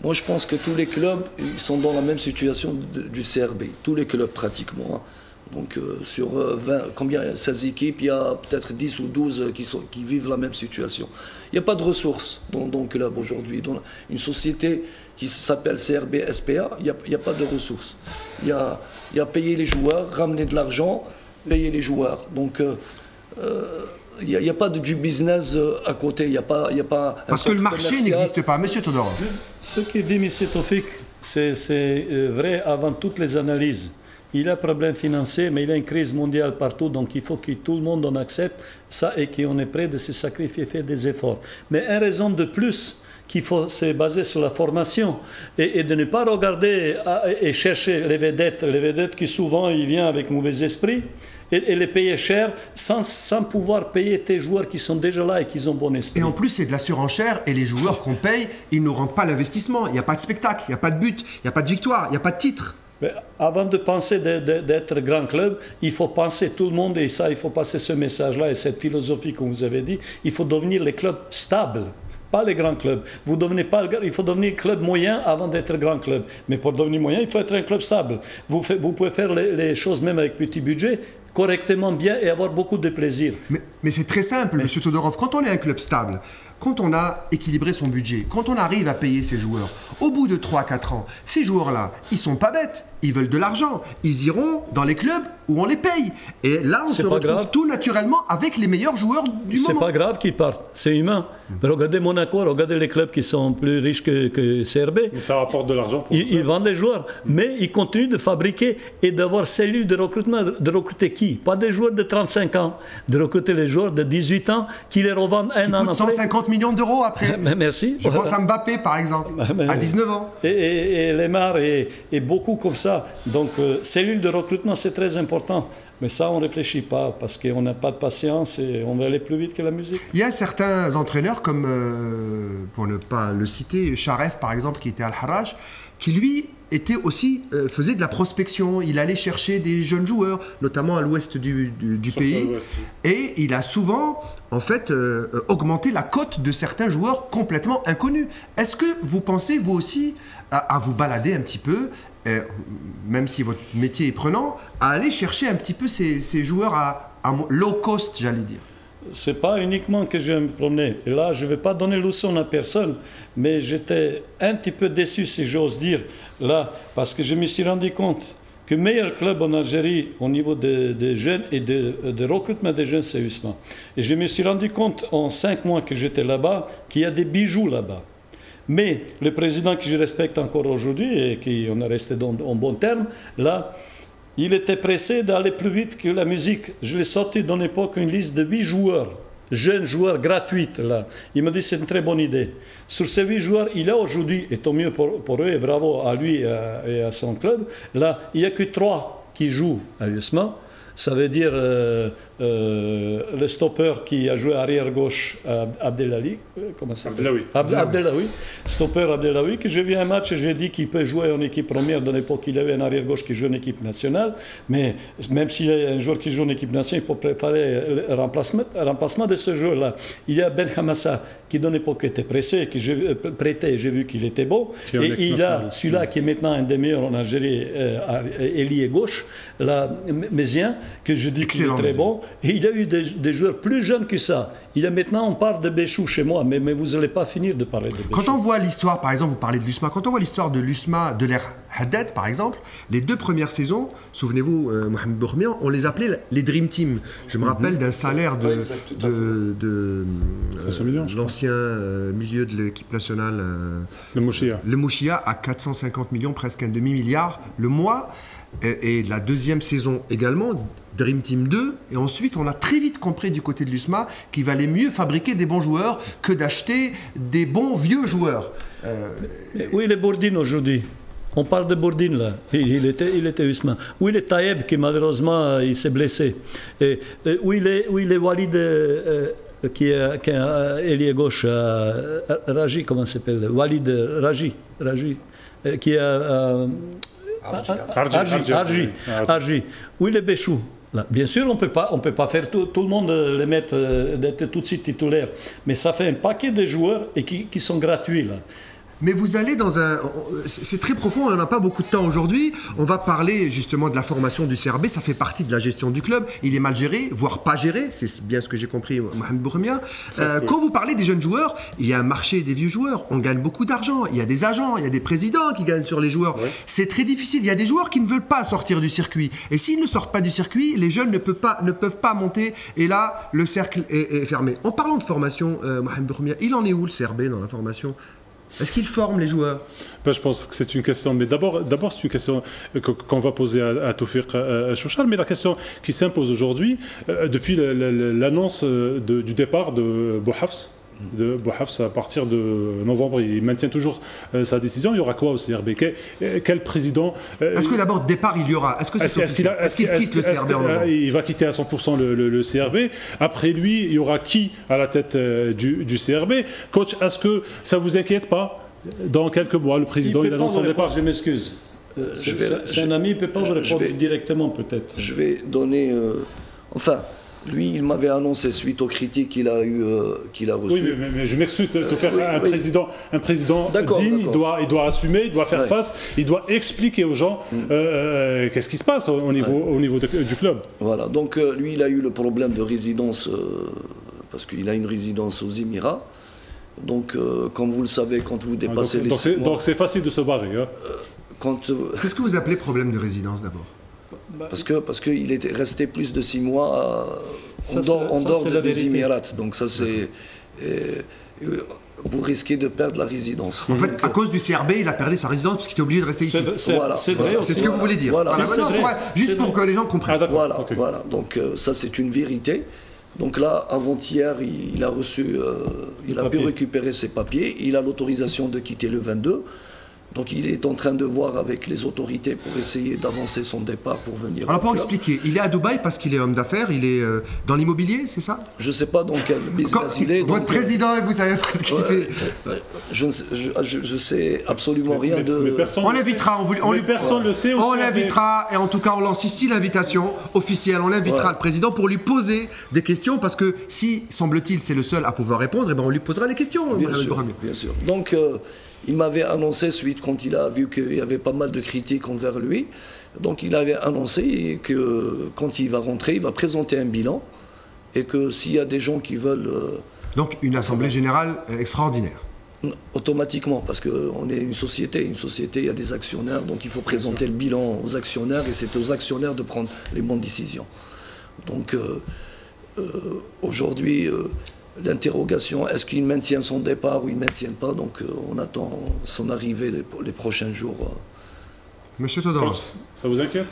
Moi je pense que tous les clubs, ils sont dans la même situation du CRB. Tous les clubs pratiquement. Donc sur 16 équipes, il y a peut-être 10 ou 12 qui vivent la même situation. Il n'y a pas de ressources dans le club aujourd'hui. Dans une société qui s'appelle CRB SPA, il n'y a pas de ressources. Il y a payer les joueurs, ramener de l'argent, payer les joueurs. Donc il n'y a pas du business à côté. Il y a pas parce que le marché n'existe pas. Monsieur Todorov. Ce que dit M. Tofik, c'est vrai avant toutes les analyses. Il a un problème financier, mais il a une crise mondiale partout, donc il faut que tout le monde en accepte ça et qu'on est prêt de se sacrifier, faire des efforts. Mais une raison de plus qu'il faut se baser sur la formation et de ne pas regarder et chercher les vedettes qui souvent ils viennent avec mauvais esprit et les payer cher sans pouvoir payer tes joueurs qui sont déjà là et qui ont bon esprit. Et en plus, c'est de la surenchère et les joueurs qu'on paye, ils ne rendent pas l'investissement. Il n'y a pas de spectacle, il n'y a pas de but, il n'y a pas de victoire, il n'y a pas de titre. Mais avant de penser d'être grand club, il faut penser tout le monde, et ça, il faut passer ce message-là et cette philosophie que vous avez dit, il faut devenir les clubs stables, pas les grands clubs. Il faut devenir club moyen avant d'être grand club. Mais pour devenir moyen, il faut être un club stable. Vous pouvez faire les choses même avec petit budget, correctement bien et avoir beaucoup de plaisir. Mais c'est très simple, M. Todorov. Quand on est un club stable, quand on a équilibré son budget, quand on arrive à payer ses joueurs, au bout de 3-4 ans, ces joueurs-là, ils sont pas bêtes, ils veulent de l'argent, ils iront dans les clubs où on les paye. Et là, on se retrouve tout naturellement avec les meilleurs joueurs du moment. C'est pas grave qu'ils partent, c'est humain. Regardez Monaco, regardez les clubs qui sont plus riches que CRB. Mais ça rapporte de l'argent. Ils vendent les joueurs, mais ils continuent de fabriquer et d'avoir cellule de recrutement. De recruter qui? Pas des joueurs de 35 ans, de recruter les joueurs de 18 ans qui les revendent un an après. 150 millions d'euros après. Merci. Je pense à Mbappé, par exemple, à 19 ans. Et Lemar et beaucoup comme ça. Donc, cellule de recrutement, c'est très important. Mais ça, on ne réfléchit pas parce qu'on n'a pas de patience et on va aller plus vite que la musique. Il y a certains entraîneurs, comme, pour ne pas le citer, Charef, par exemple, qui était à Al-Harraj, qui, lui, était aussi, faisait de la prospection. Il allait chercher des jeunes joueurs, notamment à l'ouest du pays. Et il a souvent, en fait, augmenté la cote de certains joueurs complètement inconnus. Est-ce que vous pensez, vous aussi, à vous balader un petit peu, même si votre métier est prenant, à aller chercher un petit peu ces joueurs à low cost, j'allais dire? C'est pas uniquement que je me promenais. Et là, je ne vais pas donner leçon à personne, mais j'étais un petit peu déçu, si j'ose dire, là, parce que je me suis rendu compte que le meilleur club en Algérie au niveau des jeunes et de recrutement des jeunes, c'est USMA. Et je me suis rendu compte en 5 mois que j'étais là-bas qu'il y a des bijoux là-bas. Mais le président que je respecte encore aujourd'hui et qui on est resté en bon terme, là, il était pressé d'aller plus vite que la musique. Je l'ai sorti dans l'époque une liste de 8 joueurs, jeunes joueurs gratuits. Là. Il m'a dit c'est une très bonne idée. Sur ces 8 joueurs, il a aujourd'hui, et tant mieux pour eux, et bravo à lui et à son club, là, il n'y a que 3 qui jouent à USMA. Ça veut dire le stopper qui a joué arrière-gauche, Abdelawi, comment ça s'appelle? Abdelawi. Stopper Abdelawi, que j'ai vu un match et j'ai dit qu'il peut jouer en équipe première. Dans l'époque, il avait un arrière-gauche qui joue en équipe nationale. Mais même s'il y a un joueur qui joue en équipe nationale, il faut préparer le remplacement de ce joueur-là. Il y a Ben Hamassa, qui dans l'époque était pressé, que j'ai prêté, j'ai vu qu'il était beau. Et il y a celui-là qui est maintenant un des meilleurs en Algérie, ailier gauche, là, Mézien, que je dis qu'il est très bon. Et il y a eu des joueurs plus jeunes que ça. Maintenant, on parle de Béchou chez moi, mais vous n'allez pas finir de parler de Béchou. Quand on voit l'histoire, par exemple, vous parlez de l'USMA, quand on voit l'histoire de l'USMA, de l'ère Haddad, par exemple, les 2 premières saisons, souvenez-vous, Mohamed Bourmian, on les appelait les Dream Team. Je me rappelle d'un salaire de l'ancien milieu de l'équipe nationale, le Mouchia, à 450 millions, presque un demi-milliard le mois. Et la 2e saison également, Dream Team 2, et ensuite on a très vite compris du côté de l'USMA qu'il valait mieux fabriquer des bons joueurs que d'acheter des bons vieux joueurs. Où est Bourdine aujourd'hui? On parle de Bourdine là, il était USMA. Où est Taïeb qui malheureusement il s'est blessé? Et où il est Walid qui est ailier gauche, Raji, comment ça s'appelle? Walid Raji, qui est Arji. Où est le Béchou? Là, bien sûr, on peut pas faire tout le monde les mettre d'être tout de suite titulaire, mais ça fait un paquet de joueurs et qui sont gratuits là. Mais vous allez dans un... C'est très profond, on n'a pas beaucoup de temps aujourd'hui. On va parler justement de la formation du CRB, ça fait partie de la gestion du club. Il est mal géré, voire pas géré, c'est bien ce que j'ai compris, Mohamed Bourmian. Quand vous parlez des jeunes joueurs, il y a un marché des vieux joueurs, on gagne beaucoup d'argent, il y a des agents, il y a des présidents qui gagnent sur les joueurs. Ouais. C'est très difficile, il y a des joueurs qui ne veulent pas sortir du circuit. Et s'ils ne sortent pas du circuit, les jeunes ne peuvent pas monter, et là, le cercle est fermé. En parlant de formation, Mohamed Bourmian, il en est où le CRB dans la formation ? Est-ce qu'ils forment les joueurs? Je pense que c'est une question, mais d'abord c'est une question qu'on va poser à Tawfiq Chouchal, mais la question qui s'impose aujourd'hui, depuis l'annonce du départ de Bouhafs, à partir de novembre, il maintient toujours sa décision. Il y aura quoi au CRB? Quel président? Est-ce que d'abord, départ, il y aura? Est-ce que c'est officiel? Est-ce qu'il quitte le CRB en novembre? Il va quitter à 100% le CRB. Après lui, il y aura qui à la tête du CRB? Coach, est-ce que ça ne vous inquiète pas? Dans quelques mois, le président il annonce son départ. Je m'excuse. C'est un ami, il ne peut pas vous répondre directement peut-être. Je vais donner... Lui, il m'avait annoncé suite aux critiques qu'il a reçues. Oui, mais je m'excuse de faire un président digne, il doit assumer, il doit faire face, il doit expliquer aux gens qu'est-ce qui se passe au niveau du club. Voilà, donc lui, il a eu le problème de résidence, parce qu'il a une résidence aux Émirats, Donc, comme vous le savez, quand vous dépassez les 6 mois... Donc c'est facile de se barrer. Hein. Qu'est-ce que vous appelez problème de résidence d'abord? Parce qu'il était resté plus de 6 mois en dehors des Émirats. Donc ça, c'est... vous risquez de perdre la résidence. En fait, à cause du CRB, il a perdu sa résidence parce qu'il était obligé de rester ici. Voilà, c'est ce que vous voulez dire. Voilà, juste pour que les gens comprennent. Ah, voilà, okay. Voilà. Donc ça, c'est une vérité. Donc là, avant-hier, il a reçu, il a pu récupérer ses papiers. Il a l'autorisation de quitter le 22. Donc il est en train de voir avec les autorités pour essayer d'avancer son départ pour venir. Alors pour expliquer, il est à Dubaï parce qu'il est homme d'affaires, il est dans l'immobilier, c'est ça? Je ne sais pas dans quel business il est. Votre président, vous savez ce qu'il fait? Je sais absolument rien de... On l'invitera, personne le sait. On l'invitera, et en tout cas on lance ici l'invitation officielle, on l'invitera le président pour lui poser des questions, parce que si, semble-t-il, c'est le seul à pouvoir répondre, et ben on lui posera les questions. Bien sûr. Donc... il m'avait annoncé, suite quand il a vu qu'il y avait pas mal de critiques envers lui, donc il avait annoncé que quand il va rentrer, il va présenter un bilan et que s'il y a des gens qui veulent... donc une assemblée générale extraordinaire. Automatiquement, parce qu'on est une société, il y a des actionnaires, donc il faut présenter le bilan aux actionnaires et c'est aux actionnaires de prendre les bonnes décisions. Donc aujourd'hui... l'interrogation, est-ce qu'il maintient son départ ou il ne maintient pas? Donc on attend son arrivée les prochains jours. Monsieur Todor. Ça vous inquiète?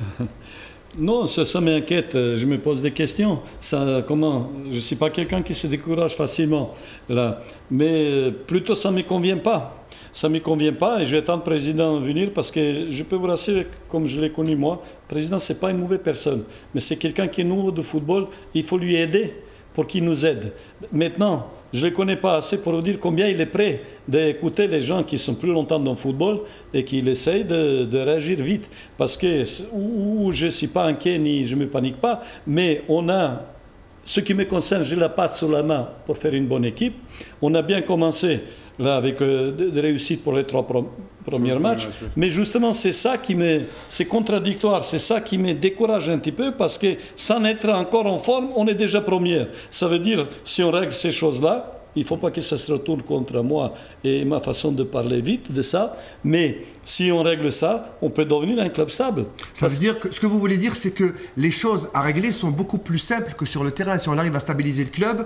Non, ça m'inquiète. Je me pose des questions. Je ne suis pas quelqu'un qui se décourage facilement. Là. Mais plutôt, ça ne me convient pas. Ça ne me convient pas et j'attends le président venir parce que je peux vous rassurer, comme je l'ai connu moi, le président, ce n'est pas une mauvaise personne. Mais c'est quelqu'un qui est nouveau de football. Il faut lui aider pour qu'il nous aide. Maintenant, je ne le connais pas assez pour vous dire combien il est prêt d'écouter les gens qui sont plus longtemps dans le football et qu'il essaye de réagir vite. Parce que je ne suis pas inquiet ni je ne me panique pas, mais on a, ce qui me concerne, j'ai la patte sur la main pour faire une bonne équipe. On a bien commencé là avec de réussite pour les 3 premiers matchs. Mais justement, c'est contradictoire, c'est ça qui me décourage un petit peu parce que sans être encore en forme, on est déjà première. Ça veut dire, si on règle ces choses-là, il ne faut pas que ça se retourne contre moi et ma façon de parler vite de ça, mais si on règle ça, on peut devenir un club stable. Ça veut dire que ce que vous voulez dire, c'est que les choses à régler sont beaucoup plus simples que sur le terrain. Si on arrive à stabiliser le club,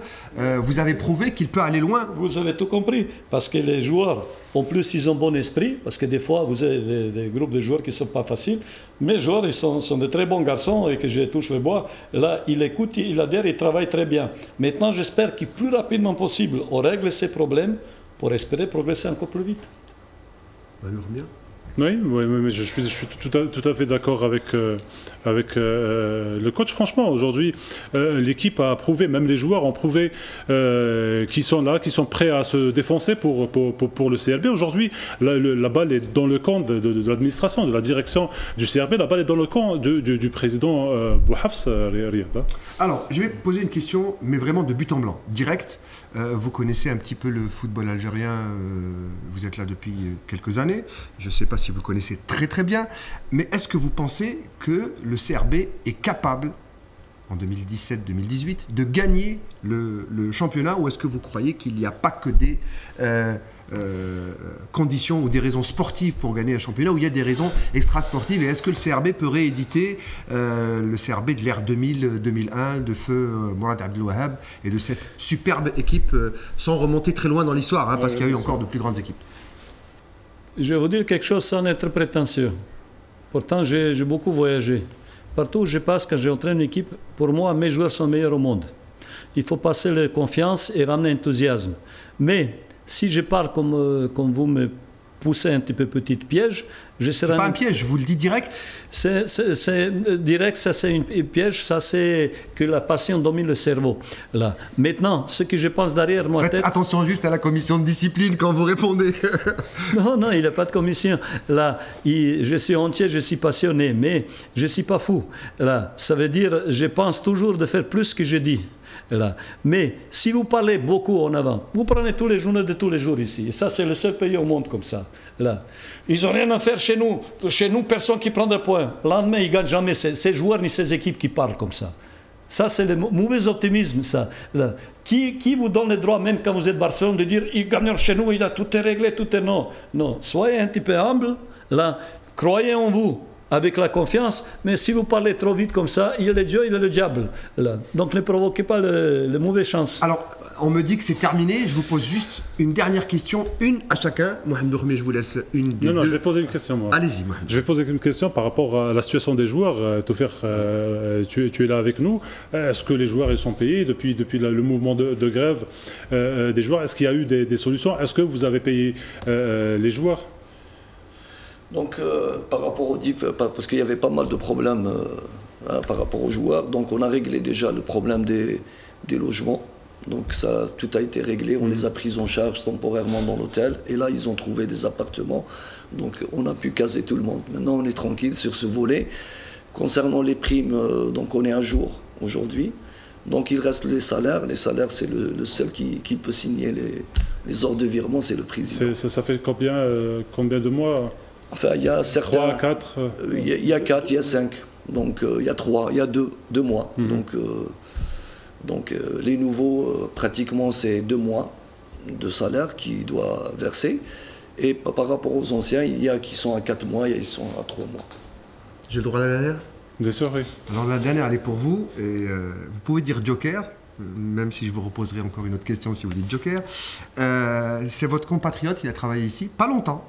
vous avez prouvé qu'il peut aller loin. Vous avez tout compris, parce que les joueurs, en plus, ils ont bon esprit, parce que des fois, vous avez des groupes de joueurs qui ne sont pas faciles, mais les joueurs, ils sont de très bons garçons et que je touche le bois. Là, ils écoutent, ils adhèrent, ils travaillent très bien. Maintenant, j'espère que plus rapidement possible, on règle ces problèmes pour espérer progresser encore plus vite. Oui, mais je suis tout à fait d'accord avec le coach. Franchement, aujourd'hui, l'équipe a prouvé, même les joueurs ont prouvé qu'ils sont là, qu'ils sont prêts à se défoncer pour le CRB. Aujourd'hui, la balle est dans le camp de l'administration, de la direction du CRB. La balle est dans le camp du président Bouhafs Riyad. Alors, je vais poser une question, mais vraiment de but en blanc, direct. Vous connaissez un petit peu le football algérien, vous êtes là depuis quelques années, je ne sais pas si vous le connaissez très très bien, mais est-ce que vous pensez que le CRB est capable, en 2017-2018, de gagner le championnat, ou est-ce que vous croyez qu'il n'y a pas que des conditions ou des raisons sportives pour gagner un championnat, où il y a des raisons extra-sportives, et est-ce que le CRB peut rééditer le CRB de l'ère 2000-2001 de feu Mourad Abdelwahab et de cette superbe équipe sans remonter très loin dans l'histoire, parce qu'il y a eu encore de plus grandes équipes? Je vais vous dire quelque chose sans être prétentieux. Pourtant, j'ai beaucoup voyagé. Partout où je passe, quand j'entraîne une équipe, pour moi, mes joueurs sont meilleurs au monde. Il faut passer la confiance et ramener l'enthousiasme. Mais si je parle comme vous me poussez un petit peu petit piège, je serai... C'est pas un piège, je vous le dis direct. C'est direct, ça c'est un piège, ça c'est que la passion domine le cerveau. Là. Maintenant, ce que je pense derrière moi... Faites attention juste à la commission de discipline quand vous répondez. Non, il n'y a pas de commission. Là, je suis entier, je suis passionné, mais je ne suis pas fou. Là, ça veut dire, je pense toujours de faire plus que je dis. Là. Mais si vous parlez beaucoup en avant, vous prenez tous les journées de tous les jours ici, et ça c'est le seul pays au monde comme ça. Là. Ils n'ont rien à faire chez nous. Chez nous, personne qui prend des points. Le lendemain, ils ne gagnent jamais. Ces joueurs ni ces équipes qui parlent comme ça. Ça, c'est le mauvais optimisme, ça. Là. Qui vous donne le droit, même quand vous êtes Barcelone, de dire il gagne chez nous, il a tout est réglé, tout est non. Non, soyez un petit peu humble, là, croyez en vous, avec la confiance, mais si vous parlez trop vite comme ça, il y a le Dieu, il y a le diable. Là. Donc ne provoquez pas le mauvais chance. Alors, on me dit que c'est terminé, je vous pose juste une dernière question, une à chacun. Mohamed Roumi, je vous laisse une des deux. Non, je vais poser une question, moi. Allez-y, Mohamed. Je vais poser une question par rapport à la situation des joueurs. Toufer, tu es là avec nous. Est-ce que les joueurs ils sont payés depuis le mouvement de grève des joueurs? Est-ce qu'il y a eu des solutions? Est-ce que vous avez payé les joueurs? Donc, par rapport au DIF, parce qu'il y avait pas mal de problèmes par rapport aux joueurs, donc on a réglé déjà le problème des logements. Donc ça, tout a été réglé, on les a pris en charge temporairement dans l'hôtel, et là ils ont trouvé des appartements, donc on a pu caser tout le monde. Maintenant on est tranquille sur ce volet. Concernant les primes, donc on est à jour aujourd'hui, donc il reste les salaires c'est le seul qui peut signer les ordres de virement, c'est le président. Ça fait combien de mois? Enfin il y a certains... 3, 4 il y a 4, il y a 5, donc il y a 3, il y a 2 mois, Donc les nouveaux, pratiquement c'est 2 mois de salaire qu'ils doivent verser. Et par rapport aux anciens, il y a qui sont à 4 mois, il y a qui sont à 3 mois. J'ai le droit à la dernière? Bien sûr, oui. Alors la dernière, elle est pour vous. Et, vous pouvez dire Joker, même si je vous reposerai encore une autre question si vous dites Joker. C'est votre compatriote, il a travaillé ici, pas longtemps.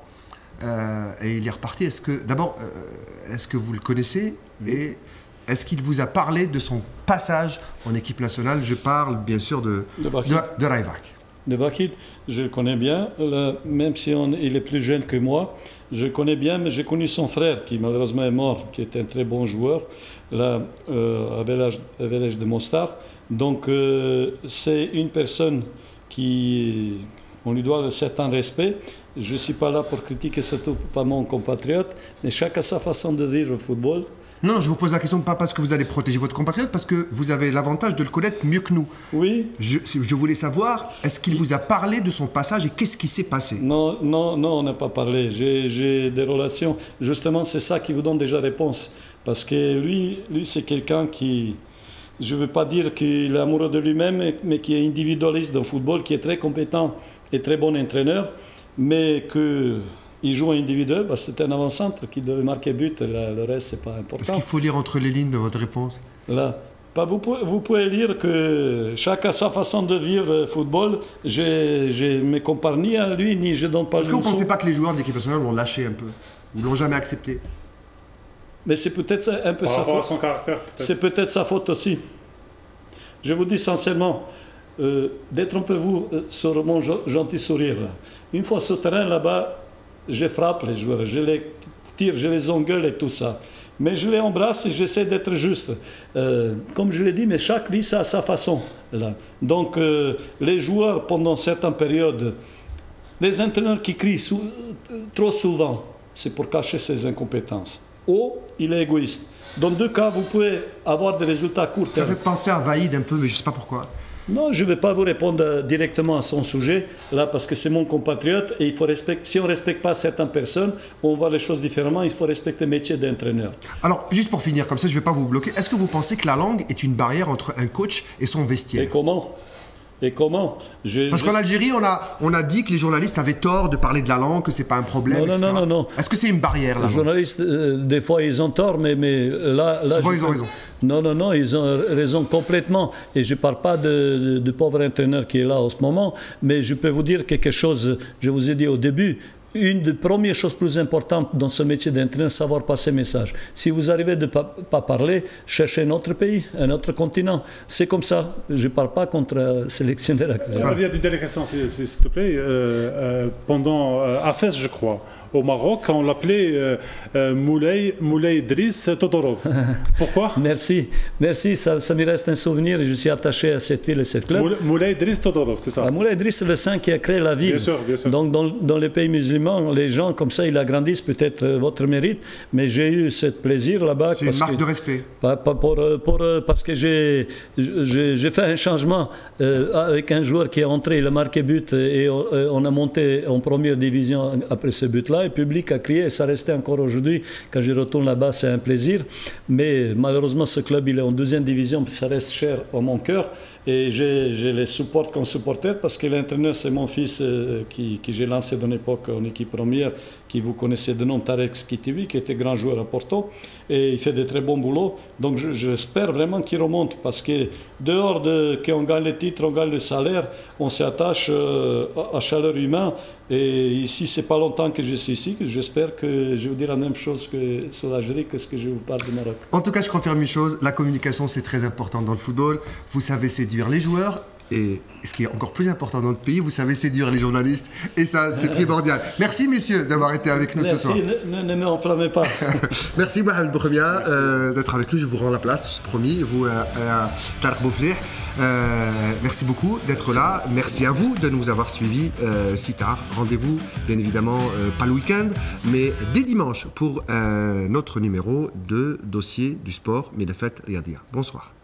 Et il est reparti. D'abord, est-ce que vous le connaissez? Et est-ce qu'il vous a parlé de son passage en équipe nationale? Je parle bien sûr de Raivak. De Vakil, je le connais bien, même si il est plus jeune que moi. Je le connais bien, mais j'ai connu son frère qui malheureusement est mort, qui était un très bon joueur, là, avec l'âge de Mostar. Donc c'est une personne on lui doit un certain respect. Je ne suis pas là pour critiquer surtout pas mon compatriote, mais chacun a sa façon de vivre le football. Non, je vous pose la question pas parce que vous allez protéger votre compatriote, parce que vous avez l'avantage de le connaître mieux que nous. Oui. Je voulais savoir, est-ce qu'il vous a parlé de son passage et qu'est-ce qui s'est passé? Non, on n'a pas parlé. J'ai des relations. Justement, c'est ça qui vous donne déjà réponse. Parce que lui c'est quelqu'un qui... Je ne veux pas dire qu'il est amoureux de lui-même, mais qui est individualiste dans le football, qui est très compétent et très bon entraîneur, mais qu'il joue individuel, c'est un avant-centre qui devait marquer but, le reste, ce n'est pas important. Est-ce qu'il faut lire entre les lignes de votre réponse? Là, vous pouvez lire que chacun a sa façon de vivre le football. Je ne me compare ni à lui, ni je ne donne pas le Est-ce que vous ne pensez pas que les joueurs de l'équipe nationale l'ont lâché un peu? Ou ne l'ont jamais accepté? Mais c'est peut-être un peu sa faute. Son caractère, peut-être. C'est peut-être sa faute aussi. Je vous dis sincèrement, détrompez-vous sur mon gentil sourire. Là. Une fois sur le terrain, là-bas, je frappe les joueurs, je les tire, je les engueule et tout ça. Mais je les embrasse et j'essaie d'être juste. Comme je l'ai dit, mais chaque vie a sa façon. Là. Donc, les joueurs, pendant certaines périodes, les entraîneurs qui crient trop souvent, c'est pour cacher ses incompétences. Ou il est égoïste. Dans 2 cas, vous pouvez avoir des résultats courts. Ça fait penser à Vaïd un peu, mais je ne sais pas pourquoi. Non, je ne vais pas vous répondre directement à son sujet, là, parce que c'est mon compatriote, et il faut respecter. Si on ne respecte pas certaines personnes, on voit les choses différemment, il faut respecter le métier d'entraîneur. Alors, juste pour finir, comme ça, je ne vais pas vous bloquer, est-ce que vous pensez que la langue est une barrière entre un coach et son vestiaire? Et comment Parce qu'en Algérie, on a dit que les journalistes avaient tort de parler de la langue, que ce n'est pas un problème, etc. Non. Est-ce que c'est une barrière, là? Les journalistes, des fois, ils ont tort, mais là... Souvent, ils ont raison. Non, ils ont raison complètement. Et je ne parle pas de pauvre entraîneur qui est là en ce moment, mais je peux vous dire quelque chose, je vous ai dit au début, une des premières choses plus importantes dans ce métier d'entraîneur, c'est savoir passer message. Si vous arrivez de ne pas parler, cherchez un autre pays, un autre continent. C'est comme ça. Je ne parle pas contre le sélectionneur actuel. Il y a une dernière question, s'il te plaît. Pendant AFES, je crois, au Maroc, on l'appelait Moulay Idriss Todorov. Pourquoi? Merci, ça me reste un souvenir et je suis attaché à cette ville et cette club. Moulay Idriss Todorov, c'est ça? Moulay Idriss, c'est le saint qui a créé la ville. Bien sûr. Donc dans les pays musulmans, effectivement, les gens comme ça, ils agrandissent peut-être votre mérite, mais j'ai eu ce plaisir là-bas. C'est une marque de respect. Parce que j'ai fait un changement avec un joueur qui est entré, il a marqué but et on a monté en première division après ce but-là. Et le public a crié et ça restait encore aujourd'hui. Quand je retourne là-bas, c'est un plaisir. Mais malheureusement, ce club, il est en deuxième division, ça reste cher à mon cœur. Et je les supporte comme supporter parce que l'entraîneur, c'est mon fils qui j'ai lancé dans l'époque en équipe première, qui vous connaissez de nom, Tarek Skitivi, qui était grand joueur à Porto. Et il fait de très bons boulots. Donc j'espère vraiment qu'il remonte parce que dehors de qu'on gagne le titre, on gagne le salaire, on s'attache à chaleur humaine. Et ici, c'est pas longtemps que je suis ici. J'espère que je vais vous dire la même chose que sur l'Algérie que ce que je vous parle du Maroc. En tout cas, je confirme une chose, la communication, c'est très important dans le football. Vous savez séduire les joueurs. Et ce qui est encore plus important dans notre pays, vous savez séduire les journalistes. Et ça, c'est primordial. Merci, messieurs, d'avoir été avec nous ce soir. Merci, ne m'enflammez pas. Merci, Mohamed Boukhemia, d'être avec nous. Je vous rends la place, promis. Vous, Tarek Bouflih. Merci beaucoup d'être là. Merci à vous de nous avoir suivis si tard. Rendez-vous, bien évidemment, pas le week-end, mais dès dimanche pour notre numéro de dossier du sport Milafet Riyadiyya. Bonsoir.